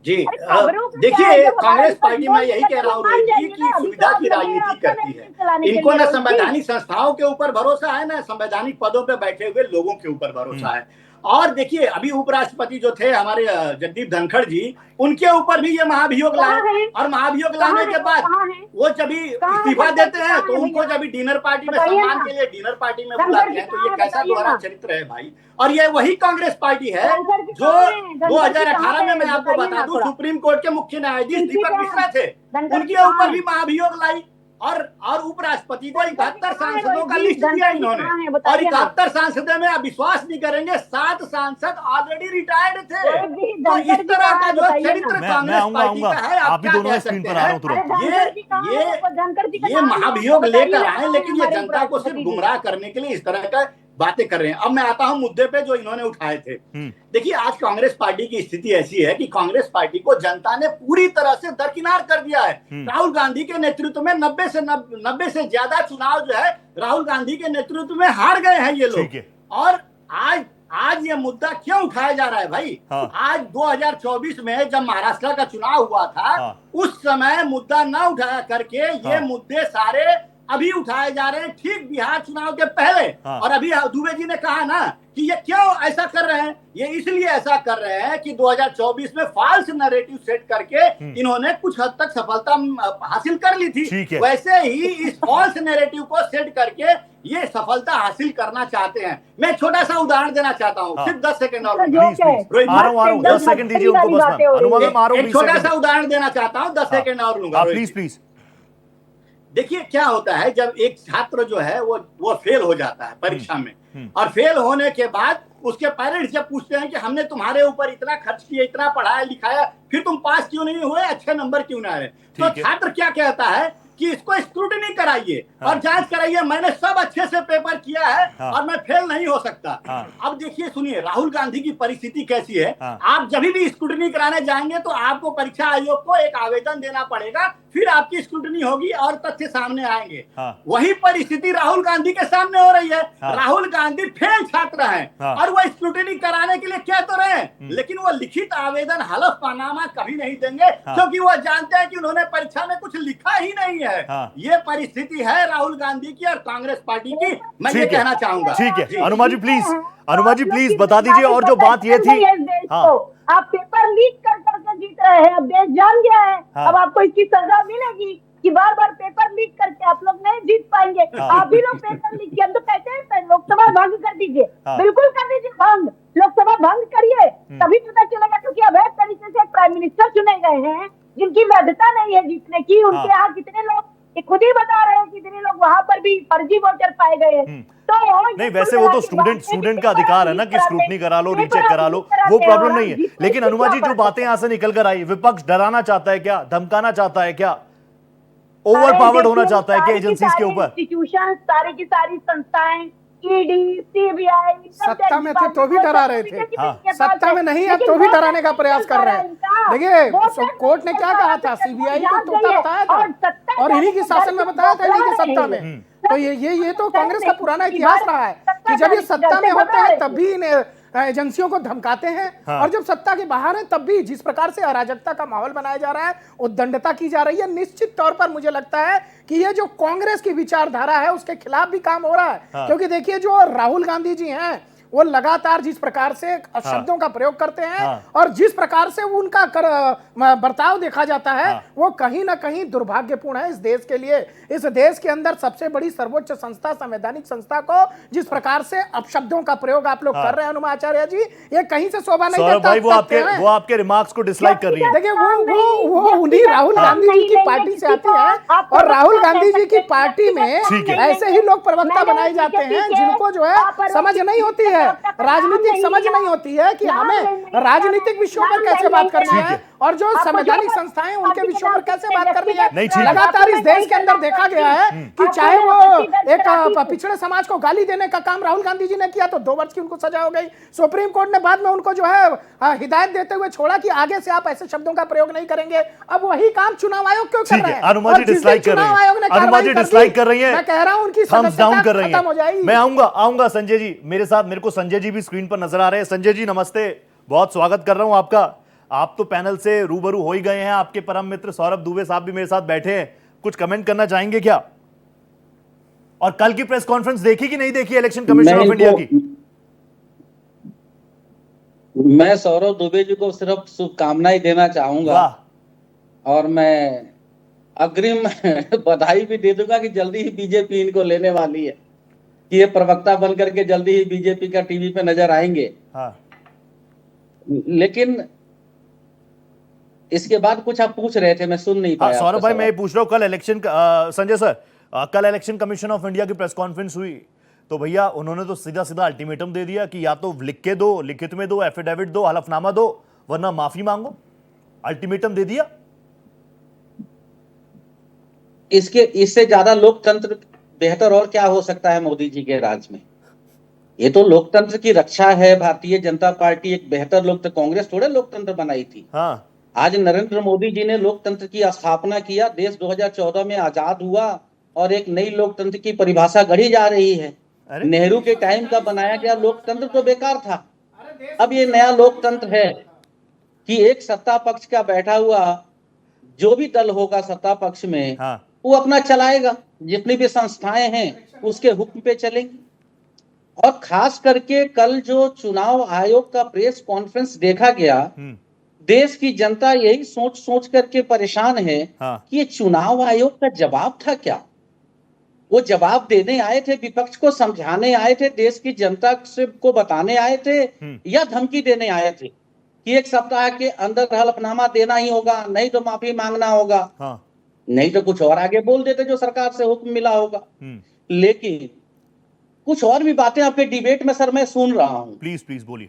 जी देखिए, कांग्रेस पार्टी में यही कह रहा हूँ रोहित जी की सुविधा की राजनीति करती है। इनको न संवैधानिक संस्थाओं के ऊपर भरोसा है, न संवैधानिक पदों पे बैठे हुए लोगों के ऊपर भरोसा है। और देखिए, अभी उपराष्ट्रपति जो थे हमारे जगदीप धनखड़ जी, उनके ऊपर भी ये महाभियोग लाए, और महाभियोग लाने के बाद वो जब इस्तीफा देते हैं तो उनको जब डिनर पार्टी में सम्मान के लिए डिनर पार्टी में बुलाते हैं, तो ये कैसा दोहरा चरित्र है भाई। और ये वही कांग्रेस पार्टी है जो 2018 में, मैं आपको बता दूं, सुप्रीम कोर्ट के मुख्य न्यायाधीश दीपक मिश्रा थे, उनके ऊपर भी महाभियोग लाई, और उपराष्ट्रपति को 71 सांसदों का लिस्ट दिया इन्होंने, और 71 सांसदों में आप विश्वास नहीं करेंगे 7 सांसद ऑलरेडी रिटायर्ड थे। तो इस तरह का जो चरित्र कांग्रेस पार्टी का है, आप क्या कह सकते हैं? ये महाभियोग लेकर आए, लेकिन ये जनता को सिर्फ गुमराह करने के लिए इस तरह का बातें कर रहे हैं। अब मैं आता हूं मुद्दे पे जो इन्होंने उठाए थे। देखिए, आज कांग्रेस पार्टी की स्थिति ऐसी है कि कांग्रेस पार्टी को जनता ने पूरी तरह से दरकिनार कर दिया है। राहुल गांधी के नेतृत्व में 90 से ज्यादा चुनाव जो है राहुल गांधी के नेतृत्व में हार गए हैं ये लोग। और आज ये मुद्दा क्यों उठाया जा रहा है भाई? आज 2024 में जब महाराष्ट्र का चुनाव हुआ था, उस समय मुद्दा न उठाया करके ये मुद्दे सारे अभी उठाए जा रहे हैं, ठीक बिहार चुनाव के पहले। और अभी दुबे जी ने कहा ना कि ये क्यों ऐसा कर रहे हैं, ये इसलिए ऐसा कर रहे हैं कि 2024 में फॉल्स नैरेटिव सेट करके इन्होंने कुछ हद तक सफलता हासिल कर ली थी। वैसे ही इस फॉल्स नैरेटिव को सेट करके ये सफलता हासिल करना चाहते हैं। मैं छोटा सा उदाहरण देना चाहता हूँ, सिर्फ 10 सेकंड और 10 सेकंड दीजिए उनको बस। एक छोटा सा उदाहरण देना चाहता हूँ, 10 सेकंड और लूंगा प्लीज। देखिए क्या होता है, जब एक छात्र जो है वो फेल हो जाता है परीक्षा में, और फेल होने के बाद उसके पेरेंट्स जब पूछते हैं कि हमने तुम्हारे ऊपर इतना खर्च किया, इतना पढ़ाया लिखाया, फिर तुम पास क्यों नहीं हुए, अच्छे नंबर क्यों ना आए, तो छात्र क्या कहता है कि इसको स्क्रूटिनी कराइए और जांच कराइए, मैंने सब अच्छे से पेपर किया है और मैं फेल नहीं हो सकता। अब देखिए, सुनिए, राहुल गांधी की परिस्थिति कैसी है। आप जब भी स्क्रूटिनी कराने जाएंगे तो आपको परीक्षा आयोग को एक आवेदन देना पड़ेगा, फिर आपकी स्क्रूटिनी होगी और तथ्य सामने आएंगे। वही परिस्थिति राहुल गांधी के सामने हो रही है। राहुल गांधी फेल छात्र हैं और वो स्क्रूटिनी कराने के लिए कह तो रहे हैं, लेकिन वो लिखित आवेदन हलफनामा कभी नहीं देंगे, क्योंकि वो जानते हैं कि उन्होंने परीक्षा में कुछ लिखा ही नहीं है। ये परिस्थिति है राहुल गांधी की और कांग्रेस पार्टी की, मैं ये कहना चाहूंगा। ठीक है, अनुमा जी प्लीज बता दीजिए। और जो बात ये थी, आप पेपर लीक कर करके जीत रहे हैं, अब देश जान गया है। अब आपको इसकी सजा मिलेगी कि बार बार पेपर लीक करके आप लोग नहीं जीत पाएंगे। आप भी लोग पेपर लीक किया, तो कहते हैं लोकसभा भंग कर दीजिए, बिल्कुल कर दीजिए भंग, लोकसभा भंग करिए, तभी पता चलेगा। क्योंकि अवैध तरीके से प्राइम मिनिस्टर चुने गए हैं जिनकी वैधता नहीं है जीतने की। उनके यहाँ कितने लोग, खुद ही बता रहे हैं, कितने लोग वहां पर भी फर्जी वोटर पाए गए हैं। तो नहीं, वैसे वो तो स्टूडेंट का अधिकार है ना कि स्क्रूटनी करा लो, रीचेक करा लो, वो प्रॉब्लम नहीं है। लेकिन अनुमा जी, जो बातें यहां से निकल कर आई, विपक्ष डराना चाहता है क्या, धमकाना चाहता है क्या, ओवर पावर्ड होना चाहता है क्या एजेंसीज के ऊपर? इंस्टीट्यूशन, सारी की सारी संस्थाएं, ईडी, सीबीआई, सत्ता में थे तो भी डरा रहे थे, सत्ता में नहीं है तो भी डराने का प्रयास कर रहे हैं। देखिए, कोर्ट ने क्या कहा था, सीबीआई को तोता बताया था और इन्हीं के शासन में बताया था, इन्हीं के सत्ता में। तो ये तो कांग्रेस का पुराना इतिहास रहा है कि जब ये सत्ता में होते हैं तब भी एजेंसियों को धमकाते हैं, और जब सत्ता के बाहर है तब भी जिस प्रकार से अराजकता का माहौल बनाया जा रहा है, उद्दंडता की जा रही है, निश्चित तौर पर मुझे लगता है कि ये जो कांग्रेस की विचारधारा है उसके खिलाफ भी काम हो रहा है। क्योंकि देखिए, जो राहुल गांधी जी हैं वो लगातार जिस प्रकार से शब्दों का प्रयोग करते हैं हाँ। और जिस प्रकार से उनका बर्ताव देखा जाता है हाँ। वो कहीं ना कहीं दुर्भाग्यपूर्ण है इस देश के लिए। इस देश के अंदर सबसे बड़ी सर्वोच्च संस्था, संवैधानिक संस्था को जिस प्रकार से अपशब्दों का प्रयोग आप लोग कर रहे हैं हनुमाचार्य जी, ये कहीं से शोभा नहीं सौरभ देता। भाई वो आपके रिमार्क्स को डिसलाइक कर रही है। देखिए वो उन्हीं राहुल गांधी जी की पार्टी से आती है और राहुल गांधी जी की पार्टी में ठीक है। ऐसे ही लोग प्रवक्ता बनाए जाते हैं जिनको जो है समझ नहीं होती है, राजनीतिक समझ नहीं होती है कि हमें राजनीतिक विषयों पर कैसे बात करनी है और जो संवैधानिक संस्थाएं उनके विषयों पर कैसे बात करनी है। नहीं, ठीक है। लगातार इस देश के अंदर देखा गया है कि चाहे वो एक पिछड़े समाज को गाली देने का काम राहुल गांधी जी ने किया तो 2 वर्ष की उनको सजा हो गई। सुप्रीम कोर्ट ने बाद में उनको जो है हिदायत देते हुए छोड़ा कि आगे से आप ऐसे शब्दों का प्रयोग नहीं करेंगे। अब वही काम चुनाव आयोग क्यों कर ठीक रहे है, हैं? अनुमा जी डिसलाइक कर रही है, अनुमा जी डिसलाइक कर रही है, मैं कह रहा हूं उनकी थम्स डाउन कर रही खत्म हो है। जाएगी। मैं आऊंगा संजय जी मेरे साथ, मेरे को संजय जी भी स्क्रीन पर नजर आ रहे हैं। संजय जी नमस्ते, बहुत स्वागत कर रहा हूं आपका। आप तो पैनल से रूबरू हो ही गए हैं, आपके परम मित्र सौरभ दुबे साहब भी मेरे साथ बैठे हैं, कुछ कमेंट करना चाहेंगे क्या? और कल की प्रेस कॉन्फ्रेंस देखी कि नहीं देखी इलेक्शन कमीशन ऑफ इंडिया की? मैं सौरभ दुबे जी को सिर्फ शुभकामनाएं देना चाहूंगा वाह, और मैं अग्रिम बधाई भी दे दूंगा कि जल्दी ही बीजेपी इनको लेने वाली है, कि ये प्रवक्ता बन करके जल्दी ही बीजेपी का टीवी पे नजर आएंगे। हाँ लेकिन इसके बाद कुछ आप पूछ रहे थे, मैं सुन नहीं पाया। सौरभ आपका भाई मैं सवाल। ये पूछ रहा हूँ, कल इलेक्शन संजय सर कल इलेक्शन कमीशन ऑफ इंडिया की प्रेस कॉन्फ्रेंस हुई तो भैया उन्होंने तो सीधा सीधा अल्टीमेटम दे दिया कि या तो लिख के दो, लिखित में दो, एफिडेविट दो, हलफनामा दो, वरना माफी मांगो। अल्टीमेटम दे दिया। इससे ज्यादा लोकतंत्र बेहतर और क्या हो सकता है मोदी जी के राज में? ये तो लोकतंत्र की रक्षा है। भारतीय जनता पार्टी एक बेहतर लोकतंत्र, कांग्रेस थोड़े लोकतंत्र बनाई थी। हाँ आज नरेंद्र मोदी जी ने लोकतंत्र की स्थापना किया, देश 2014 में आजाद हुआ और एक नई लोकतंत्र की परिभाषा गढ़ी जा रही है। अरे नेहरू के टाइम का बनाया गया लोकतंत्र तो बेकार था। अब ये नया लोकतंत्र है कि एक सत्ता पक्ष का बैठा हुआ जो भी दल होगा सत्ता पक्ष में, हाँ वो अपना चलाएगा, जितनी भी संस्थाएं हैं उसके हुक्म पे चलेंगी। और खास करके कल जो चुनाव आयोग का प्रेस कॉन्फ्रेंस देखा गया, देश की जनता यही सोच सोच करके परेशान है हाँ। कि ये चुनाव आयोग का जवाब था क्या? वो जवाब देने आए थे, विपक्ष को समझाने आए थे, देश की जनता से को बताने आए थे, या धमकी देने आए थे कि 1 सप्ताह के अंदर हलफनामा देना ही होगा, नहीं तो माफी मांगना होगा, हाँ नहीं तो कुछ और आगे बोल देते जो सरकार से हुक्म मिला होगा। लेकिन कुछ और भी बातें आपके डिबेट में सर मैं सुन रहा हूं। प्लीज प्लीज बोलिए।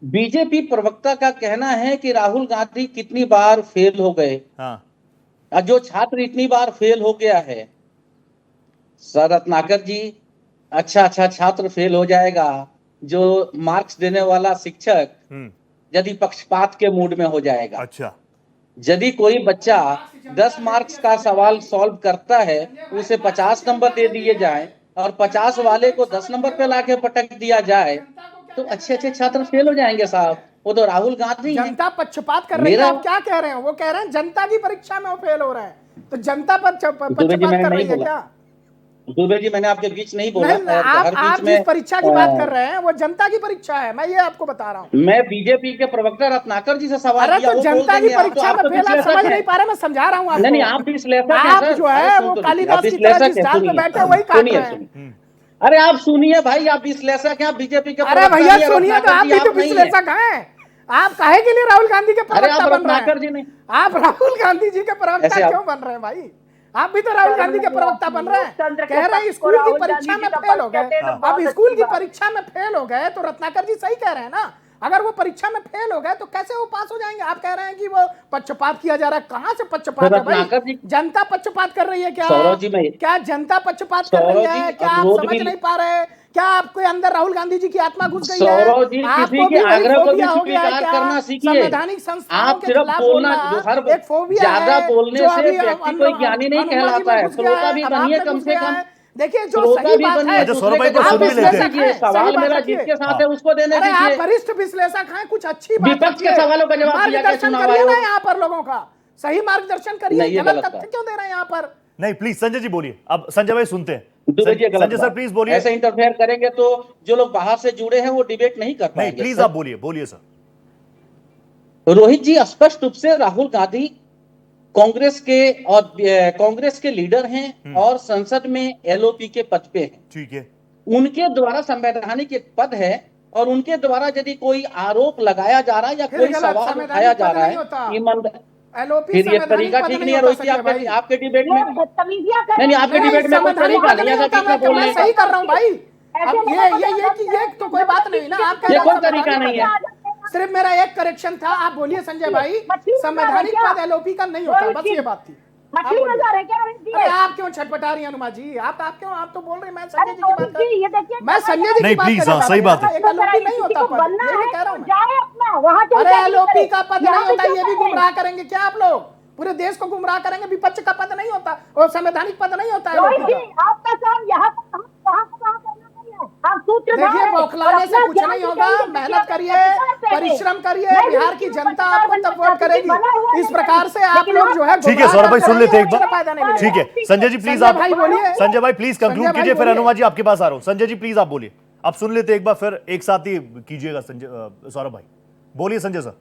बीजेपी प्रवक्ता का कहना है कि राहुल गांधी कितनी बार फेल हो गए, हाँ जो छात्र इतनी बार फेल हो गया है। सर रत्नाकर जी, अच्छा छात्र फेल हो जाएगा जो मार्क्स देने वाला शिक्षक यदि पक्षपात के मूड में हो जाएगा। अच्छा यदि कोई बच्चा 10 मार्क्स का सवाल सॉल्व करता है, उसे 50 नंबर दे दिए जाए और 50 वाले को 10 नंबर पे लाके पटक दिया जाए तो अच्छे छात्र फेल हो जाएंगे साहब। वो तो राहुल गांधी हैं। जनता पक्षपात कर रही है, आप क्या कह रहे हैं? वो कह रहे हैं जनता की परीक्षा में वो फेल हो रहे हैं, तो जनता पक्षपात कर रही है क्या? दुबे जी मैंने आपके बीच नहीं बोला। नहीं, आप जिस परीक्षा की बात कर रहे हैं वो जनता की परीक्षा है, मैं ये आपको बता रहा हूँ। मैं बीजेपी के प्रवक्ता रत्नाकर जी से सवाल अरे किया, तो वो जनता की बोल देंगे, परीक्षा आप में तो फेल, आप समझ नहीं पा रहे, मैं समझा रहा हूँ आपको। नहीं आप विश्लेषक हैं आप सर। जो है वो कालिदास की तरह जिस डाल पे बैठे वही काट रहे हैं। अरे आप सुनिए भाई, आप विश्लेषक हैं, आप बीजेपी के। अरे भैया सुनिए, तो आप भी तो विश्लेषक हैं। आप काहे के लिए राहुल गांधी के प्रवक्ता बन रहे हैं? आप राहुल गांधी जी के प्रवक्ता क्यों बन रहे हैं भाई? आप भी तो राहुल गांधी के प्रवक्ता बन रहे हैं। कह रहे हैं स्कूल की परीक्षा में फेल हो गए। अब स्कूल की परीक्षा में फेल हो गए तो रत्नाकर जी सही कह रहे हैं ना, अगर वो परीक्षा में फेल हो गए तो कैसे वो पास हो जाएंगे? आप कह रहे हैं कि वो पक्षपात किया जा रहा है, कहां से पक्षपात है भाई? जनता पक्षपात कर रही है क्या? क्या जनता पक्षपात कर रही है? क्या आप समझ नहीं पा रहे? क्या आपके अंदर राहुल गांधी जी की आत्मा घुस गई है? किसी के आग्रह को भी स्वीकार करना सीखिए। संवैधानिक संस्थाओं आप सिर्फ बोलना, एक फोबिया ज्यादा है, बोलने जो से अभी व्यक्ति कोई ज्ञानी नहीं कहलाता है। श्रोता भी बनिए कम से कम। देखिए जो सही बात है, सौरभ भाई को सुन भी लेते हैं। सवाल मेरा जिसके साथ है उसको देने अरे दीजिए। आप वरिष्ठ विश्लेषक हैं, कुछ अच्छी बात विपक्ष के सवालों का जवाब दिया क्या चुनाव करिए ना आयोग? यहाँ पर लोगों का सही मार्गदर्शन करिए, गलत तथ्य क्यों दे रहे हैं यहाँ पर? नहीं प्लीज संजय जी बोलिए। अब संजय भाई सुनते हैं, दुबे जी, गलत संजय सर बात। प्लीज बोलिए। ऐसे इंटरफेयर करेंगे तो जो लोग बाहर से जुड़े हैं वो डिबेट नहीं कर नहीं पाएंगे। Please sir. आप बोलिए, बोलिए सर। रोहित जी, स्पष्ट रूप से राहुल गांधी कांग्रेस के और कांग्रेस के लीडर हैं और संसद में एलओपी के पद पे हैं। ठीक है। उनके द्वारा संवैधानिक एक पद है और उनके द्वारा यदि कोई आरोप लगाया जा रहा है या फिर कोई गलत, सवाल संवैधानिक उठाया जा पद रहा नहीं होता। है ईमानदार, एलओपी फिर ये संवैधानिक तरीका पद ठीक नहीं नहीं है होता रोहित जी, संजय भाई। आपके डिबेट में। ये बदतमीजियां कर नहीं, आपके नहीं, डिबेट में कोई संवैधानिक तरीका पद नहीं है नहीं ऐसा होता। बीच में मैं बोलने सही का। कर रहा हूँ भाई। अब ये तो कोई बात नहीं ना, आप कह ये रहे कोई हैं तरीका संवैधानिक नहीं है। पद है। सिर्फ मेरा एक करेक्शन था, आप बोलिए संजय भाई, संवैधानिक पद एलओपी का नहीं होता, बस ये बात थी। आप मछली बोलिए। बाजार है क्या रोहित जी? अरे आप क्यों छटपटा रही हैं अनुमा जी? आप क्यों, आप तो बोल रहे हैं मैं संजय जी की बात कर, ये देखिए, मैं संजय जी की नहीं, बात please, कर रहा हाँ, था। सही बात है। एक एलओपी नहीं होता किसी को पद, बनना ये भी है कह रहा तो हूँ मैं। जाए अपना वहां चल अरे के एलओपी करे। का पद यहाँ नहीं पे होता, क्यों ये भी कर रहे हैं? गुमराह करेंगे क्या आप लोग? पूरे देश को गुमराह करेंगे। विपक्ष का पद नहीं होता और संवैधानिक पद नहीं होता रोहित एलओपी जी, का। आपका काम यहाँ का काम वहाँ का काम करना नहीं है। आप सूत्रधार देखिए, हैं। बौखलाने और से अपना कुछ ज्ञान नहीं भी होगा। कहीं से मेहनत आप करिए, पत्रकार से परिश्रम करिए, मैं भी बिहार की किसी को जनता पत्रकार आपको बनना तब वोट चाहती थी, करेगी। बना हुआ इस नहीं प्रकार से आप लेकिन लोग आप- जो है ठीक है सौरभ भाई, सुन लेते हैं एक गुमराह बार। फायदा नहीं मिलेगा। ठीक है संजय जी प्लीज संजय आप, भाई बोलिए। संजय भाई प्लीज संजय कंक्लूड भाई कीजिए, फिर बोलिए। अनुमा जी आपके पास आ रहा हूं। संजय जी प्लीज आप बोलिए। आप सुन लेते एक बार, फिर एक साथ ही कीजिएगा। संजय सौरभ भाई बोलिए। संजय सर।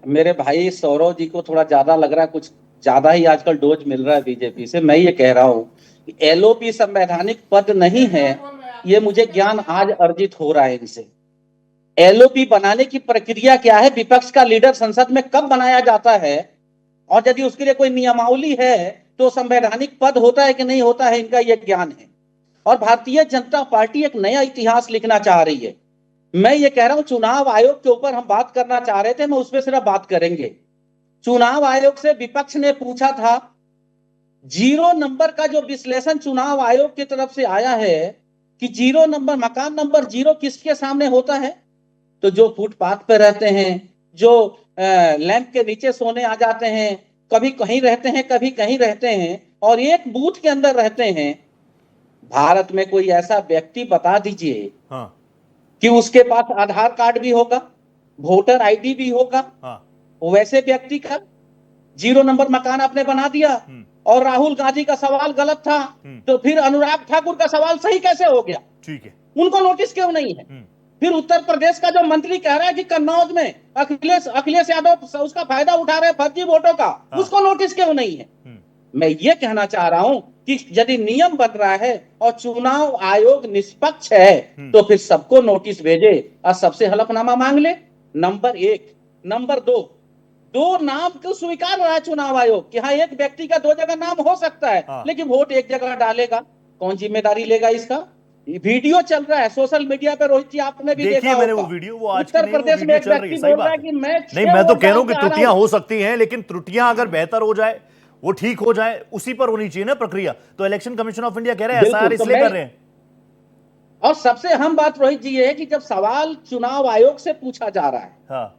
मेरे भाई सौरव जी को थोड़ा ज्यादा लग रहा है, कुछ ज्यादा ही आजकल डोज मिल रहा है बीजेपी से। मैं ये कह रहा हूं कि एलओपी संवैधानिक पद नहीं है, ये मुझे ज्ञान आज अर्जित हो रहा है इनसे। एलओपी बनाने की प्रक्रिया क्या है, विपक्ष का लीडर संसद में कब बनाया जाता है, और यदि उसके लिए कोई नियमावली है तो संवैधानिक पद होता है कि नहीं होता है, इनका यह ज्ञान है। और भारतीय जनता पार्टी एक नया इतिहास लिखना चाह रही है। मैं ये कह रहा हूं, चुनाव आयोग के ऊपर हम बात करना चाह रहे थे, मैं उस पर सिर्फ बात करेंगे। चुनाव आयोग से विपक्ष ने पूछा था, 0 नंबर का जो विश्लेषण चुनाव आयोग की तरफ से आया है कि 0 नंबर, मकान नंबर 0 किसके सामने होता है, तो जो फुटपाथ पे रहते हैं, जो लैंप के नीचे सोने आ जाते हैं, कभी कहीं रहते हैं कभी कहीं रहते हैं, और एक बूथ के अंदर रहते हैं। भारत में कोई ऐसा व्यक्ति बता दीजिए हाँ कि उसके पास आधार कार्ड भी होगा, वोटर आईडी भी होगा, हाँ वैसे व्यक्ति का 0 नंबर मकान आपने बना दिया। और राहुल गांधी का सवाल गलत था, तो फिर अनुराग ठाकुर का सवाल सही कैसे हो गया? ठीक है। उनको नोटिस क्यों नहीं है? फिर उत्तर प्रदेश का जो मंत्री कह रहा है कि कन्नौज में अखिलेश यादव उसका फायदा उठा रहे फर्जी वोटों का, उसको नोटिस क्यों नहीं है? मैं ये कहना चाह रहा हूं कि यदि नियम बन रहा है और चुनाव आयोग निष्पक्ष है तो फिर सबको नोटिस भेजे और सबसे हलफनामा मांग ले। नंबर 1। नंबर 2, 2 नाम को स्वीकार रहा है चुनाव आयोग कि हाँ, एक व्यक्ति का 2 जगह नाम हो सकता है, लेकिन वोट एक जगह डालेगा। कौन जिम्मेदारी लेगा इसका? वीडियो चल रहा है सोशल मीडिया पे, रोहित जी आपने भी देखा देखिए मैंने होगा। वो वीडियो, वो आज की उत्तर नहीं, वो प्रदेश में वीडियो एक चल रही व्यक्ति है। सही बोल रहा बात है है। कि मैं नहीं, मैं तो कह रहा हूं कि डाल के आ रहा त्रुटियां हूं। हो सकती हैं, लेकिन त्रुटियां अगर बेहतर हो जाए, वो ठीक हो जाए, उसी पर होनी चाहिए ना प्रक्रिया। तो इलेक्शन कमीशन ऑफ इंडिया कह रहे हैं बिल्कुल, एसआईआर तो इसलिए मैं- कर रहे हैं। और सबसे अहम बात रोहित जी ये है कि जब सवाल चुनाव आयोग से पूछा जा रहा है, हाँ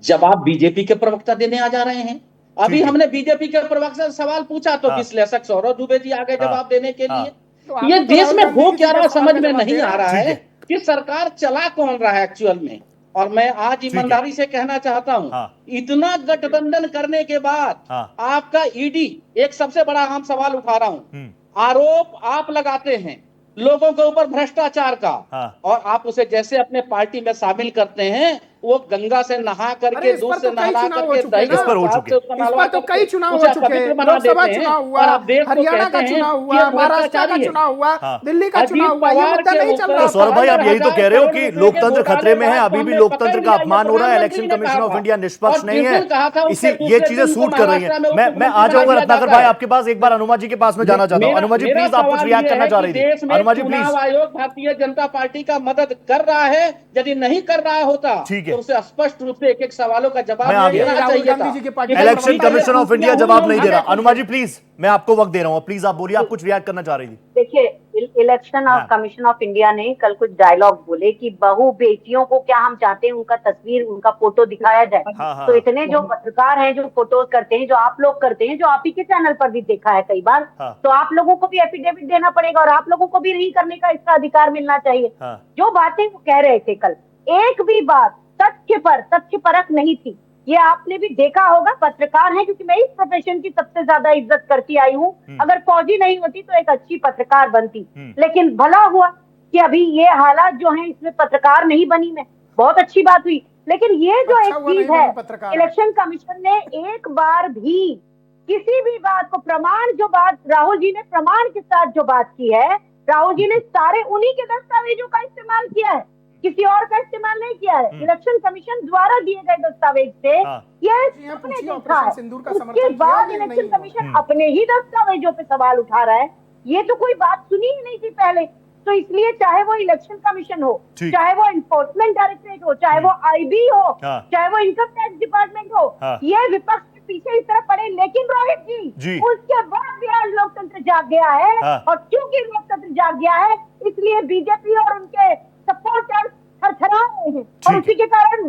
जवाब बीजेपी के प्रवक्ता देने आ जा रहे हैं। अभी ठीक है। हमने बीजेपी के प्रवक्ता से सवाल पूछा तो हाँ। विश्लेषक सौरव दुबे जी आगे हाँ। जवाब देने के हाँ। लिए। तो आपको ये तो देश राहुल में गांधी हो जी क्या के रहा सवाल समझ का में जवाब नहीं दे रहे आ हैं। रहा ठीक है है। कि सरकार चला कौन रहा है एक्चुअल में। और मैं आज है। ईमानदारी से कहना चाहता हूं, हाँ। इतना गठबंधन करने के बाद हाँ। आपका ईडी, एक सबसे बड़ा आम सवाल उठा रहा हूं, आरोप आप लगाते हैं लोगों के ऊपर भ्रष्टाचार का, हाँ। और आप उसे जैसे अपने पार्टी में शामिल करते हैं, वो गंगा से नहा अरे करके, इस दूध पर से तो कई नहा चुनाव हो करके, चुके दही हैं ना। इस पर हो चुके हैं। इस पर तो कई चुनाव हो चुके हैं। बना लोकसभा देते हैं, चुनाव हुआ, और आप देश को हरियाणा कहते का हैं चुनाव कि हुआ, ये महाराष्ट्र का भ्रष्टाचारी है। चुनाव हुआ, हाँ। दिल्ली का अजीत चुनाव हुआ। ये पवार मुद्दा के नहीं चल ऊपर- रहा तो सौरभ भाई, आप यही तो कह रहे हो कि 1000 लोकतंत्र खतरे में है, घोटाले अभी भी हमने लोकतंत्र पकड़ का लिया, अपमान ये हो रहा है, प्रधानमंत्री इलेक्शन ने कमीशन कहा ऑफ था। इंडिया निष्पक्ष और नहीं जिस है। दिन कहा था, उससे इसी ये दूसरे चीजें दिन सूट उनको कर रही हैं। महाराष्ट्र में मैं उपमुख्यमंत्री आ जाऊंगा बना दिया रत्नाकर जाता भाई है। आपके पास, एक बार अनुमा जी के पास में जाना चाहता हूं। अनुमा जी मेरा प्लीज, आप कुछ सवाल रिएक्ट ये करना है चाह कि रही थी। देश में अनुमा जी प्लीज। चुनाव आयोग भारतीय जनता पार्टी का मदद कर रहा है, यदि नहीं कर रहा होता ठीक है। तो उसे स्पष्ट रूप से एक सवालों का जवाब मैं आ गया। देना राहुल चाहिए गांधी था। जी की पार्टी कि का इलेक्शन प्रवक्ता कमीशन ऑफ इंडिया हुई जवाब लोग नहीं दे रहा। आगे अनुमा जी प्लीज, मैं आपको वक्त दे रहा हूं, प्लीज आप बोलिए, आप कुछ रिएक्ट करना चाह रही थी। देखिए, इलेक्शन हाँ। ऑफ कमीशन ऑफ इंडिया ने कल कुछ डायलॉग बोले कि बहू बेटियों को क्या हम चाहते हैं उनका तस्वीर, उनका फोटो दिखाया जाए। हाँ। तो इतने जो पत्रकार हैं जो फोटोज करते हैं, जो आप लोग करते हैं, जो आप ही के चैनल पर भी देखा है कई बार, हाँ। तो आप लोगों को भी एफिडेविट देना पड़ेगा और आप लोगों को भी नहीं करने का इसका अधिकार मिलना चाहिए। हाँ। जो बातें वो कह रहे थे कल, एक भी बात तथ्य परक नहीं थी। ये आपने भी देखा होगा, पत्रकार हैं, क्योंकि मैं इस प्रोफेशन की सबसे ज्यादा इज्जत करती आई हूँ। अगर फौजी नहीं होती तो एक अच्छी पत्रकार बनती, लेकिन भला हुआ कि अभी ये हालात जो हैं इसमें पत्रकार नहीं बनी मैं, बहुत अच्छी बात हुई। लेकिन ये जो अच्छा एक हुआ चीज नहीं है, बनी पत्रकार। इलेक्शन कमीशन ने एक बार भी किसी भी बात को प्रमाण, जो बात राहुल जी ने प्रमाण के साथ जो बात की है, राहुल जी ने सारे उन्हीं के दस्तावेजों का इस्तेमाल किया है, किसी और का इस्तेमाल नहीं किया है। इलेक्शन कमीशन द्वारा दिए गए दस्तावेज से हाँ। ये जी हाँ, सबने पूछिए, देखा ऑपरेशन है। सिंदूर का उसके समर्थन किया बाद कि इलेक्शन नहीं हुआ? कमीशन अपने ही दस्तावेजों पे सवाल उठा रहा है। ये तो कोई बात सुनी ही नहीं थी पहले। तो इसलिए चाहे वो इलेक्शन कमीशन हो, ठीक। चाहे वो एनफोर्समेंट डायरेक्टरेट हो, चाहे वो आईबी हो, हाँ। चाहे वो इनकम टैक्स डिपार्टमेंट हो, हाँ। ये विपक्ष के पीछे इस तरह पड़े। लेकिन रोहित जी। जी, उसके बाद भी आज लोकतंत्र जाग गया है। हाँ। और क्योंकि लोकतंत्र जाग गया है, इसलिए बीजेपी और उनके सपोर्टर्स थरथरा रहे हैं, ठीक और है। उसी के कारण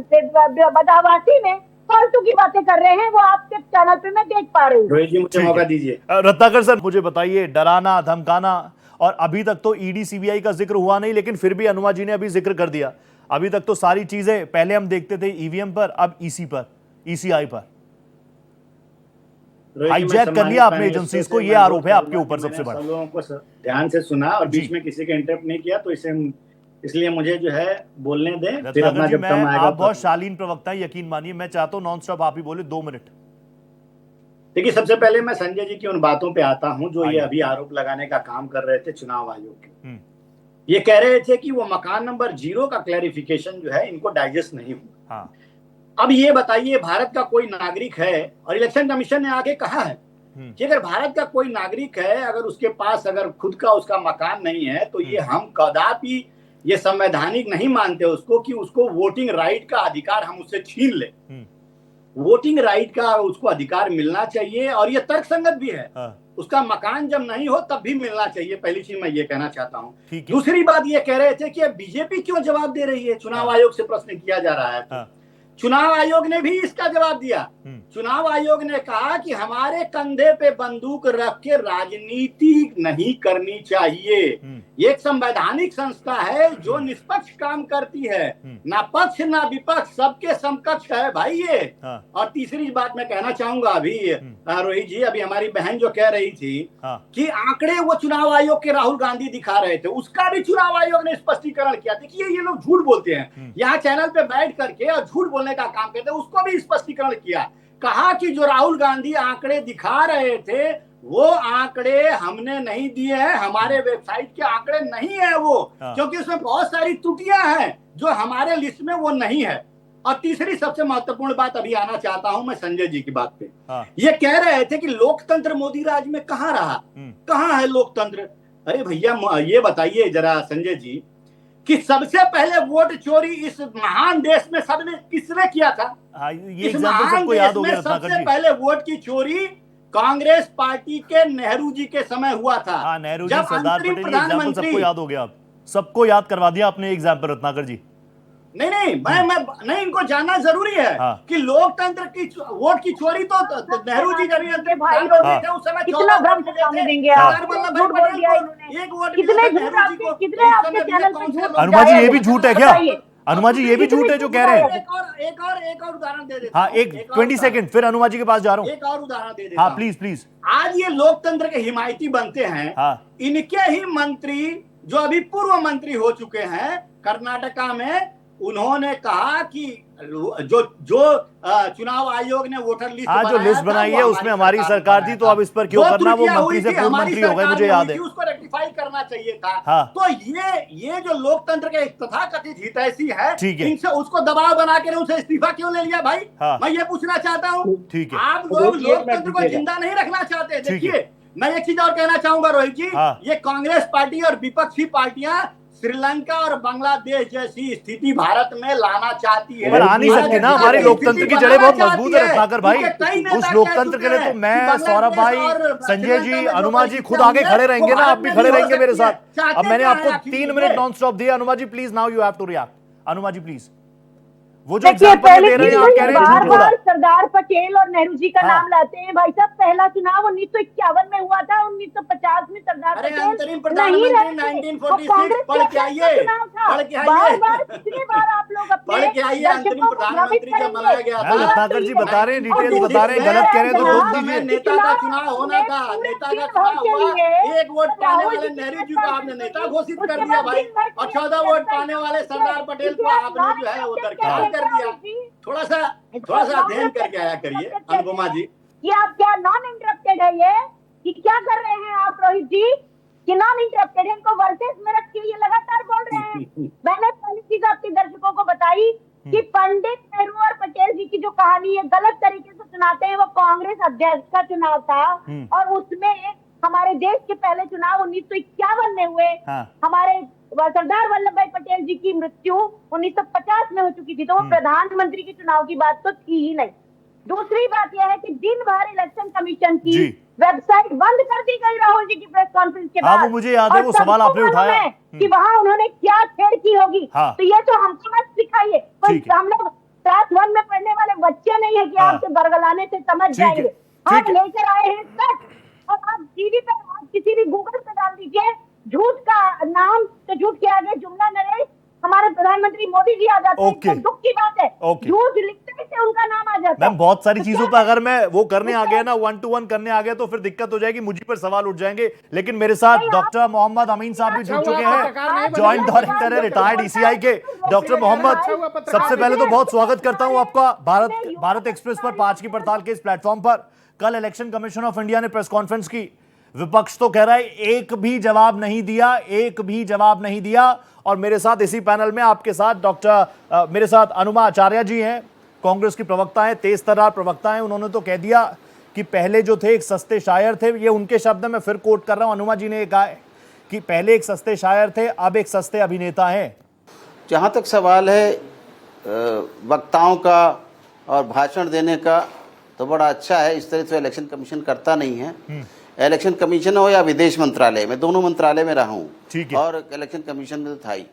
बदहवासी में फालतू की बातें कर रहे हैं। वो आपके चैनल पे मैं देख पा रही हूँ। रोहित जी, मुझे ठीक मौका है। दीजिए। रत्नाकर सर, मुझे बताइए, डराना धमकाना, और अभी तक तो ईडी सीबीआई का जिक्र हुआ नहीं, लेकिन फिर भी अनुमा जी ने अभी जिक्र कर दिया। अभी तक तो सारी चीजें पहले हम देखते थे ईवीएम पर, अब ईसी पर, ईसीआई पर रोहित जी, मैं हाईजैक कर सम्मानित लिया आपने पैनलिस्टों एजेंसीज से को, ये मैं आरोप है अनुरोध आपके करूंगा ऊपर कि सबसे मैंने बड़ा। सब लोगों को ध्यान से सुना और जी। बीच में किसी का इंटरप्ट नहीं किया, तो इसलिए मुझे जो है बोलने दें। फिर रत्नाकर अपना जी, जब मैं टर्म आएगा आप बहुत तो शालीन प्रवक्ता हैं, यकीन मानिए। मैं चाहता हूं नॉन स्टॉप आप ही बोले, 2 मिनट। देखिए, सबसे पहले मैं संजय जी की उन बातों पे आता हूं जो ये आइए। अभी आरोप लगाने का काम कर रहे थे चुनाव आयोग के। ये कह रहे थे कि वो मकान नंबर 0 का क्लैरिफिकेशन जो है इनको डाइजेस्ट नहीं हुआ। हाँ। अब ये बताइए, भारत का कोई नागरिक है, और इलेक्शन कमीशन ने आगे कहा है कि अगर भारत का कोई नागरिक है, अगर उसके पास अगर खुद का उसका मकान नहीं है, तो ये हम कदापि ये संवैधानिक नहीं मानते उसको कि उसको वोटिंग राइट का अधिकार हम उससे छीन ले। वोटिंग राइट का उसको अधिकार मिलना चाहिए, और ये तर्कसंगत भी है। हाँ। उसका मकान जब नहीं हो तब भी मिलना चाहिए। पहली चीज मैं ये कहना चाहता हूँ। ठीक है। दूसरी बात ये कह रहे थे कि अब बीजेपी क्यों जवाब दे रही है, चुनाव आयोग से प्रश्न किया जा रहा है तो। चुनाव आयोग ने भी इसका जवाब दिया। चुनाव आयोग ने कहा कि हमारे कंधे पे बंदूक रख के राजनीति नहीं करनी चाहिए। ये एक संवैधानिक संस्था है जो निष्पक्ष काम करती है, ना पक्ष ना विपक्ष, सबके समकक्ष है भाई ये। और तीसरी बात मैं कहना चाहूंगा, अभी रोहित जी, अभी हमारी बहन जो कह रही थी कि आंकड़े वो चुनाव आयोग के राहुल गांधी दिखा रहे थे, उसका भी चुनाव आयोग ने स्पष्टीकरण किया। देखिए, ये लोग झूठ बोलते हैं, यहाँ चैनल पे बैठ करके और झूठ बोलने का काम करते हैं। उसको भी स्पष्टीकरण किया, कहा कि जो राहुल गांधी आंकड़े दिखा रहे थे वो आंकड़े हमने नहीं दिए हैं, हमारे वेबसाइट के आंकड़े नहीं है वो, क्योंकि उसमें बहुत सारी त्रुटियां हैं जो हमारे लिस्ट में वो नहीं है। और तीसरी सबसे महत्वपूर्ण बात अभी आना चाहता हूं मैं संजय जी की बात पे। ये कह रहे थे कि लोकतंत्र मोदी राज में कहां रहा, कहां है लोकतंत्र। अरे भैया, ये बताइए जरा संजय जी कि सबसे पहले वोट चोरी इस महान देश में किसने किया था? ये एग्जांपल सबको याद हो गया। सबसे पहले वोट की चोरी कांग्रेस पार्टी के नेहरू जी के समय हुआ था। हाँ, नेहरू जी, सरदार पटेल, एग्जांपल सबको याद हो गया। आप सबको याद करवा दिया आपने एग्जांपल, रत्नाकर जी। नहीं, मैं इनको जानना जरूरी है कि लोकतंत्र की वोट की चोरी तो नेहरू जी जब थे उस समय कितना भ्रम फैलाने देंगे आप? झूठ बोल दिया इन्होंने। एक वोट कितने झूठ आपके चैनल पे झूठ अनुमा जी, ये भी झूठ है क्या? अनुमा जी, ये भी झूठ है जो कह रहे हैं? एक और उदाहरण दे देता हाँ, एक 20 सेकंड, फिर अनुमा जी के पास जा रहा हूँ। एक और उदाहरण दे देता हाँ, प्लीज। आज ये लोकतंत्र के हिमायती बनते हैं। इनके ही मंत्री जो अभी पूर्व मंत्री हो चुके हैं कर्नाटका में, उन्होंने कहा कि जो चुनाव आयोग ने वोटर लिस्ट जो लिस्ट बनाई है उसमें हमारी सरकार थी, तो अब इस पर क्यों करना? वो मंत्री से पूर्व मंत्री हो गए, मुझे याद है। उसको रेक्टिफाई करना चाहिए था। तो ये जो लोकतंत्र के तथाकथित हितैषी है, इनसे उसको दबाव बना के उनसे इस्तीफा क्यों ले लिया भाई? मैं ये पूछना चाहता हूँ। आप लोग लोकतंत्र को जिंदा नहीं रखना चाहते। देखिए, मैं एक चीज और कहना चाहूंगा रोहित जी, ये कांग्रेस पार्टी और विपक्षी पार्टियां श्रीलंका और बांग्लादेश जैसी स्थिति भारत में लाना चाहती है। पर आ नहीं सकती ना, हमारे लोकतंत्र की जड़ें बहुत मजबूत है रत्नाकर भाई। उस लोकतंत्र के लिए तो मैं, सौरभ भाई, संजय जी, अनुमा जी खुद आगे खड़े रहेंगे ना, आप भी खड़े रहेंगे मेरे साथ। अब मैंने आपको 3 मिनट नॉन स्टॉप दिया। Anuma ji please, now you have to react. Anuma ji please. वो जो एग्जांपल दे रहे हैं, आप कह रहे हैं झूठ बोला। सरदार पटेल और नेहरू जी का नाम लाते हैं भाई साहब। पहला चुनाव 1951 में हुआ था, 1950 में सरदार पटेल नहीं रहे। कांग्रेस बार बार कितने बार आप लोग अपने क्या ये अंतरिम प्रधानमंत्री जब बनाया गया मैम, था, रत्नाकर जी बता रहे हैं, डिटेल्स बता रहे हैं, गलत कह रहे हैं तो उस रोक समय दीजिए। नेता का चुनाव होना था, नेता का चुनाव हुआ, 1 वोट पाने वाले नेहरू जी को आपने नेता घोषित कर दिया भाई, और 14 वोट पाने वाले सरदार पटेल को आपने जो है वो दरकिनार कर दिया। थोड़ा सा अध्ययन करके आया करिए अनुपमा जी। ये आप क्या नॉन इंटरप्टेड है ये कि क्या कर रहे हैं आप रोहित जी कि नॉन इंटरप्टेड है, इनको वर्सेस में रखिए, ये लगातार बोल रहे हैं। मैंने पहली चीज आपके दर्शकों को बताई कि पंडित नेहरू और पटेल जी की जो कहानी है गलत तरीके से सुनाते हैं। वो कांग्रेस अध्यक्ष का चुनाव था और उसमें एक हमारे देश के पहले चुनाव 1951 में हुए। हमारे सरदार वल्लभ भाई पटेल जी की मृत्यु 1950 में हो चुकी थी, तो वो प्रधानमंत्री के चुनाव की बात तो थी ही नहीं। दूसरी बात यह है कि दिन भर इलेक्शन कमीशन की वेबसाइट बंद कर दी गई राहुल जी की प्रेस कॉन्फ्रेंस के बाद। वो मुझे याद है, वो सवाल आपने उठाया कि वहां उन्होंने क्या छेड़ की होगी। तो ये तो हमको मत सिखाइए, हम लोग क्लास 1 में पढ़ने वाले बच्चे नहीं है कि आपसे बरगलाने से समझ जाएंगे। हम लेकर आए हैं सच, और आप टीवी पे आप किसी भी गूगल पे डाल दीजिए झूठ का नाम, तो झूठ के आगे जुमला नरेश हमारे प्रधानमंत्री मोदी जी आ जाते हैं। तो दुख की बात है, झूठ लिखते से उनका नाम आ जाता है। मैम बहुत सारी चीजों पर अगर मैं वो करने आ गया ना, 1 to 1 करने आ गया तो फिर दिक्कत हो जाएगी, मुझे पर सवाल उठ जाएंगे। लेकिन मेरे साथ डॉक्टर मोहम्मद अमीन साहब भी जुड़ चुके हैं, ज्वाइंट डायरेक्टर है रिटायर्ड ECI के। डॉक्टर मोहम्मद, सबसे पहले तो बहुत स्वागत करता हूं आपका भारत एक्सप्रेस पर 5 की पड़ताल के इस प्लेटफॉर्म पर। कल इलेक्शन कमीशन ऑफ इंडिया ने प्रेस कॉन्फ्रेंस की, विपक्ष तो कह रहा है एक भी जवाब नहीं दिया, एक भी जवाब नहीं दिया। और मेरे साथ इसी पैनल में आपके साथ मेरे साथ अनुमा आचार्य जी हैं, कांग्रेस की प्रवक्ता हैं, तेज तर्रार प्रवक्ता हैं। उन्होंने तो कह दिया कि पहले जो थे एक सस्ते शायर थे, ये उनके शब्द में फिर कोट कर रहा हूं, अनुमा जी ने कहा है कि पहले एक सस्ते शायर थे, अब एक सस्ते अभिनेता हैं। जहाँ तक सवाल है वक्ताओं का और भाषण देने का, तो बड़ा अच्छा है, इस तरह से इलेक्शन कमीशन करता नहीं है। इलेक्शन कमीशन हो या विदेश मंत्रालय, मैं दोनों मंत्रालय में रहा हूँ और इलेक्शन कमीशन में तो था ही।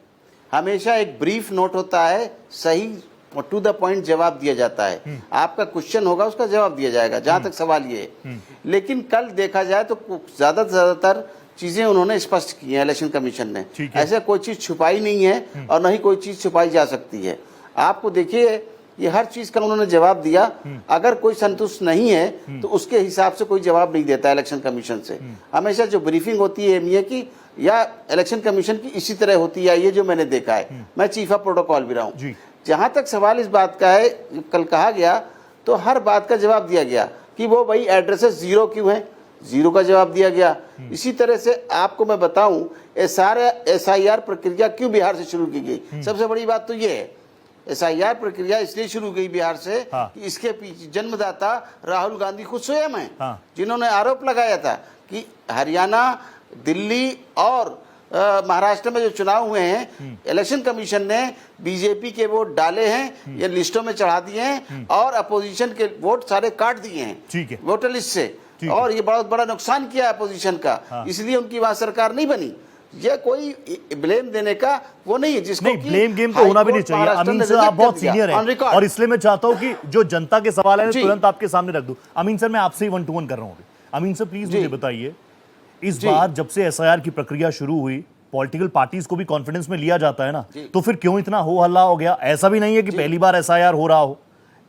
हमेशा एक ब्रीफ नोट होता है, सही टू द पॉइंट जवाब दिया जाता है। आपका क्वेश्चन होगा उसका जवाब दिया जाएगा, जहाँ तक सवाल ये है। लेकिन कल देखा जाए तो ज्यादातर चीजें उन्होंने स्पष्ट की है इलेक्शन कमीशन ने। ऐसा कोई चीज छुपाई नहीं है और न ही कोई चीज छुपाई जा सकती है। आपको देखिए ये हर चीज का उन्होंने जवाब दिया। अगर कोई संतुष्ट नहीं है तो उसके हिसाब से कोई जवाब नहीं देता इलेक्शन कमीशन से। हमेशा जो ब्रीफिंग होती है ये कि या इलेक्शन कमीशन की इसी तरह होती है, ये जो मैंने देखा है। मैं चीफ ऑफ प्रोटोकॉल भी रहा हूँ। जहां तक सवाल इस बात का है, कल कहा गया तो हर बात का जवाब दिया गया कि वो भाई एड्रेसेस 0 क्यों है, 0 का जवाब दिया गया। इसी तरह से आपको मैं बताऊं SIR प्रक्रिया क्यों बिहार से शुरू की गई। सबसे बड़ी बात तो ये है, SIR प्रक्रिया इसलिए शुरू गई बिहार से कि इसके पीछे जन्मदाता राहुल गांधी खुद स्वयं हैं, जिन्होंने आरोप लगाया था कि हरियाणा, दिल्ली और महाराष्ट्र में जो चुनाव हुए हैं, इलेक्शन कमीशन ने बीजेपी के वोट डाले हैं, ये लिस्टों में चढ़ा दिए हैं और अपोजिशन के वोट सारे काट दिए हैं वोटर लिस्ट से, और ये बहुत बड़ा नुकसान किया अपोजिशन का। इसलिए उनकी वहां सरकार नहीं बनी। ये कोई ब्लेम देने का वो नहीं है, जिसको नहीं ब्लेम गेम तो होना भी नहीं चाहिए। अमीन सर आप बहुत सीनियर हैं और इसलिए मैं चाहता हूं कि जो जनता के सवाल है तुरंत आपके सामने रख दूं। अमीन सर मैं आपसे ही 1 to 1 कर रहा हूं। अमीन सर प्लीज मुझे बताइए, इस बार जब से SIR की प्रक्रिया शुरू हुई, पॉलिटिकल पार्टीज को भी कॉन्फिडेंस में लिया जाता है ना, तो फिर क्यों इतना हो हल्ला हो गया? ऐसा भी नहीं है कि पहली बार SIR हो रहा हो,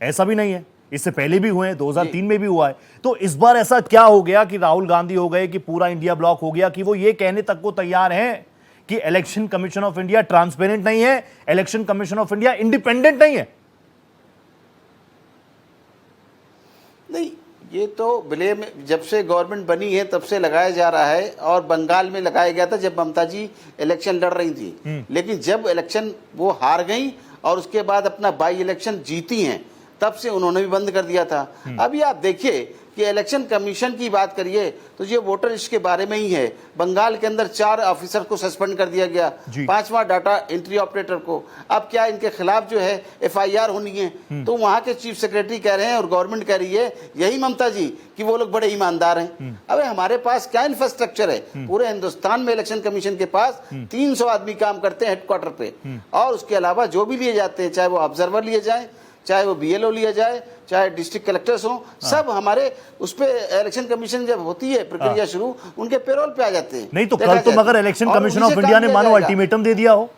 ऐसा भी नहीं है, इससे पहले भी हुए हैं, 2003 में भी हुआ है। तो इस बार ऐसा क्या हो गया कि राहुल गांधी हो गए कि पूरा इंडिया ब्लॉक हो गया कि वो ये कहने तक को तैयार हैं कि election commission of India transparent नहीं है, election commission of India independent नहीं है? नहीं, ये तो ब्लेम जब से गवर्नमेंट बनी है तब से लगाया जा रहा है, और बंगाल में लगाया गया था जब ममता जी इलेक्शन लड़ रही थी। लेकिन जब इलेक्शन वो हार गई और उसके बाद अपना बाई इलेक्शन जीती हैं, तब से उन्होंने भी बंद कर दिया था। अभी आप देखिए कि इलेक्शन कमीशन की बात करिए तो ये वोटर लिस्ट के बारे में ही है। बंगाल के अंदर 4 ऑफिसर को सस्पेंड कर दिया गया, 5वां डाटा एंट्री ऑपरेटर को। अब क्या इनके खिलाफ जो है FIR होनी है, तो वहां के चीफ सेक्रेटरी कह रहे हैं और गवर्नमेंट कह रही है, यही ममता जी, कि वो लोग बड़े ईमानदार हैं। अबे हमारे पास क्या इंफ्रास्ट्रक्चर है, पूरे हिंदुस्तान में इलेक्शन कमीशन के पास 300 आदमी काम करते हैं हेडक्वार्टर पे, और उसके अलावा जो भी लिए जाते हैं, चाहे वो ऑब्जर्वर लिए जाए, चाहे वो BLO लिया जाए, चाहे डिस्ट्रिक्ट कलेक्टर्स हो, सब हमारे उस पे इलेक्शन कमीशन जब होती है प्रक्रिया शुरू, उनके पेरोल पे आ जाते हैं। नहीं तो कल तुम अगर इलेक्शन कमीशन ऑफ इंडिया ने मानो अल्टीमेटम दे दिया हो,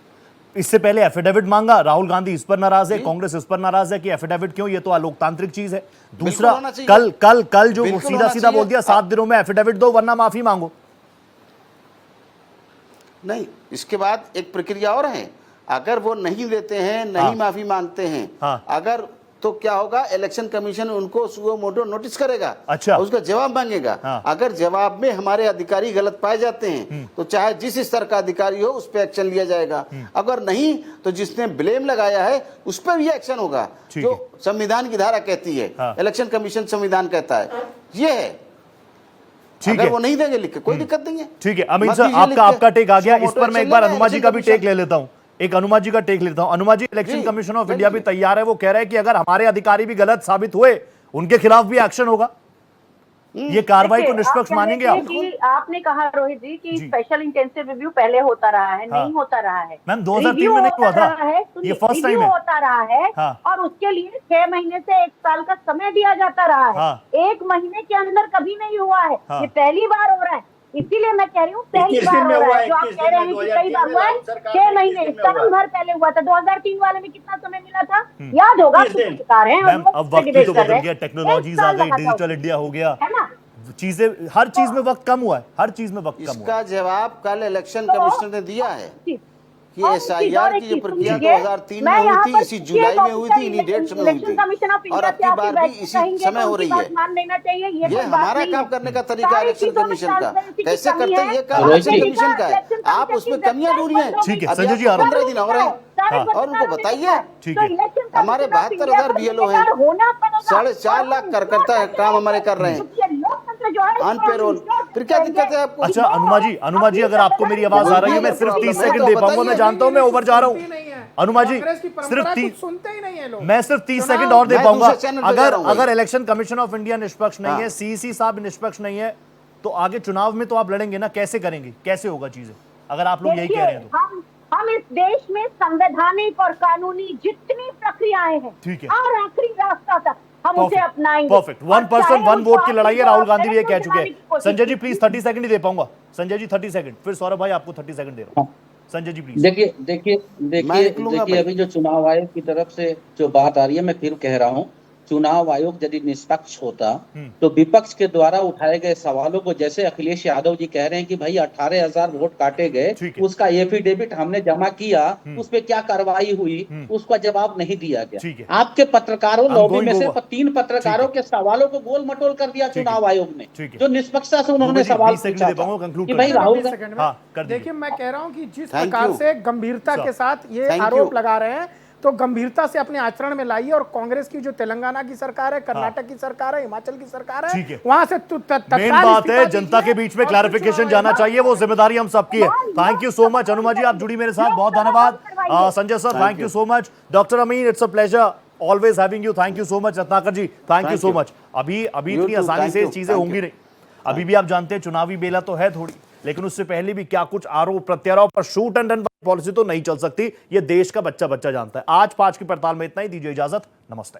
इससे पहले एफिडेविट मांगा, राहुल गांधी इस पर नाराज है, कांग्रेस इस पर नाराज है कि एफिडेविट क्यों, ये तो अलोकतांत्रिक चीज है। दूसरा, होना चाहिए। कल जो बिल्कुल सीधा होना सीधा बोल चाहिए। दिया 7 दिनों में एफिडेविट दो वरना माफी मांगो। नहीं, इसके बाद एक प्रक्रिया और है, अगर वो नहीं देते हैं, नहीं हाँ। माफी मांगते हैं, हाँ। अगर तो क्या होगा, इलेक्शन कमीशन उनको सुओ मोटो नोटिस करेगा, अच्छा। उसका जवाब मांगेगा। हाँ। अगर जवाब में हमारे अधिकारी गलत पाए जाते हैं तो चाहे जिस स्तर का अधिकारी हो उस पर एक्शन लिया जाएगा, अगर नहीं तो जिसने ब्लेम लगाया है उस पर भी एक्शन होगा, ठीक जो है। संविधान की धारा कहती है। हाँ। इलेक्शन कमीशन संविधान कहता है, ये है। ठीक अगर है, वो नहीं देंगे लिख के, कोई दिक्कत नहीं है। ठीक है। अमीन मत सर, दीजिए लिख के। आपका टेक आ गया, सुओ इस पर मोटो मैं एक एक्शन बार लेगा अनुमा जी का भी इलेक्शन टेक ले लेता हूं। एक अनुमा जी का टेक लेता हूं। अनुमा जी, इलेक्शन जी, कमीशन ऑफ ले इंडिया भी लीजिए। तैयार है, वो कह रहा है कि अगर हमारे अधिकारी भी गलत साबित हुए उनके खिलाफ भी एक्शन होगा। ये कार्रवाई को देखिए, निष्पक्ष आप कह मानेंगे रहे आप? थे कि आपने कहा रोहित जी कि जी। स्पेशल इंटेंसिव रिव्यू पहले होता रहा है, हाँ। नहीं होता रहा है। मैम, 2003 रिव्यू में नहीं हुआ होता था। रहा है, ये first time रिव्यू है। होता रहा है। हाँ। और उसके लिए 6 महीने से 1 साल का समय दिया जाता रहा है। हाँ। 1 महीने के अंदर कभी नहीं हुआ है। हाँ। ये पहली बार हो रहा है, इसीलिए मैं कह रही हूँ पहली 21 बार दिन में हो रहा हुआ, है। जो आप 21 कह रहे दिन हैं में, कि कई 2003 बार में हुआ है, राहुल सरकार 6 ने महीने 21 दिन में साल हुआ। भर पहले हुआ था। 2003 वाले में कितना समय मिला था, याद होगा? 20 दिन। पत्रकार हैं और मैम, वो अब वक्त भी debate तो कर बदल रहे गया, हैं। टेक्नोलॉजीज 1 आ साल गई, लगा था डिजिटल इंडिया हो गया, है ना? चीजें, हर चीज में वक्त कम हुआ है, हर चीज में वक्त कम हुआ है। इसका जवाब कल इलेक्शन तो- कमिश्नर ने दिया है कि और SIR की जो सुन प्रक्रिया लीजिए, 2003 मैं में हुई यहाँ थी, पर इसी जुलाई में हुई थी, इन्हीं डेट्स में हुई इलेक्शन थी, कमीशन ऑफ और इंडिया अब से की आप बार भी बैठ के इसी कहेंगे समय तो हो उनकी रही बात है। मान लेना चाहिए। ये ये कोई बात हमारा नहीं काम है। करने का तरीका है सारी इलेक्शन चीजों में कमीशन का, transparency की कैसे कमी करते हैं है। ये काम रोहित इलेक्शन जी। कमीशन का है। इलेक्शन आप कमीशन उसमें की कमियां ढूंढ रही हैं। ठीक है, अभी संजय जी, आपको आ रहा हूं। 15 दिन हो रहे हैं, सारे हाँ। और उनको बताइए। ठीक तो है। इलेक्शन हमारे कमीशन ऑफ 72,000 इंडिया BLO का हैं, होना पड़ेगा। 4.5 लाख कार्यकर्ता है, काम हमारे कर रहे हैं लोकतंत्र जो है ऑन पेरोल। फिर क्या दिक्कत है आपको? अच्छा, अनुमा जी, अगर आपको मेरी आवाज आ रही है, मैं सिर्फ 30 सेकंड दे पाऊंगा, मैं जानता हूं मैं ओवर जा रहा हूं। अनुमा जी, सिर्फ 30, सुनते ही नहीं है लोग। मैं सिर्फ 30 सेकंड और दे मैं पाऊंगा। दूसरे चैनल पे जा रहा हूं भाई। अगर इलेक्शन कमीशन ऑफ इंडिया निष्पक्ष नहीं हाँ। है, सीईसी साहब निष्पक्ष नहीं है, तो आगे चुनाव में तो आप लड़ेंगे ना, कैसे करेंगे, कैसे होगा चीजें, अगर आप लोग यही कह रहे हैं तो? हम इस देश में संवैधानिक और कानूनी जितनी प्रक्रियाएं हैं, ठीक है। और आखिरी रास्ता तक हम उसे अपनाएंगे। परफेक्ट। 1 पर्सन 1 वोट की लड़ाई है, राहुल गांधी भी ये कह चुके हैं। Sanjay ji please please 30 second ही दे पाऊंगा। संजय जी 30 सेकंड, फिर सौरभ भाई आपको 30 सेकंड दे रहा हूं। संजय जी प्लीज। मैं निकलूंगा भाई। अभी जो चुनाव आयोग की तरफ से जो बात आ रही है, मैं फिर कह रहा हूँ, चुनाव आयोग यदि निष्पक्ष होता तो विपक्ष के द्वारा उठाए गए सवालों को, जैसे अखिलेश यादव जी कह रहे हैं कि भाई 18,000 वोट काटे गए, ठीक है। उसका एफिडेविट हमने जमा किया, उस पे क्या कार्रवाई हुई, उसका जवाब नहीं दिया ठीक है। गया। आपके पत्रकारों I'm लॉबी going में से over. 3 पत्रकारों के सवालों को गोल मटोल कर दिया ठीक है। चुनाव आयोग ने, ठीक है। जो निष्पक्षता से उन्होंने जी, सवाल 20 सेकंड पूछा दे पाऊंगा, था conclude कि कर भाई दीजिए। राहुल 20 सेकंड में। हाँ, कर दीजिए। देखिए, मैं कह रहा हूं कि जिस Thank प्रकार you. से गंभीरता के साथ ये Thank आरोप you. लगा रहे हैं, तो गंभीरता से अपने आचरण में लाइए। और कांग्रेस की जो तेलंगाना की सरकार है, कर्नाटक की सरकार है, हिमाचल की सरकार ठीक है, है। वहां से मेन बात है, जनता के बीच में क्लैरिफिकेशन जाना चाहिए, वो जिम्मेदारी हम सबकी है। Thank you so much Anuma ji, आप जुड़ी मेरे साथ, बहुत धन्यवाद। Sanjay sir, thank you so much. Doctor Amin, it's a pleasure always having you. Thank you so much. Ratnakar ji, thank you so much. अभी You इतनी too, आसानी thank से you, चीजें thank होंगी you. नहीं। अभी भी आप जानते हैं चुनावी बेला तो है थोड़ी, लेकिन उससे पहले भी क्या कुछ आरोप प्रत्यारोप पर शूट एंड रन पॉलिसी तो नहीं चल सकती, ये देश का बच्चा जानता है। आज 5 की पड़ताल में इतना ही। दीजिए इजाजत, नमस्ते।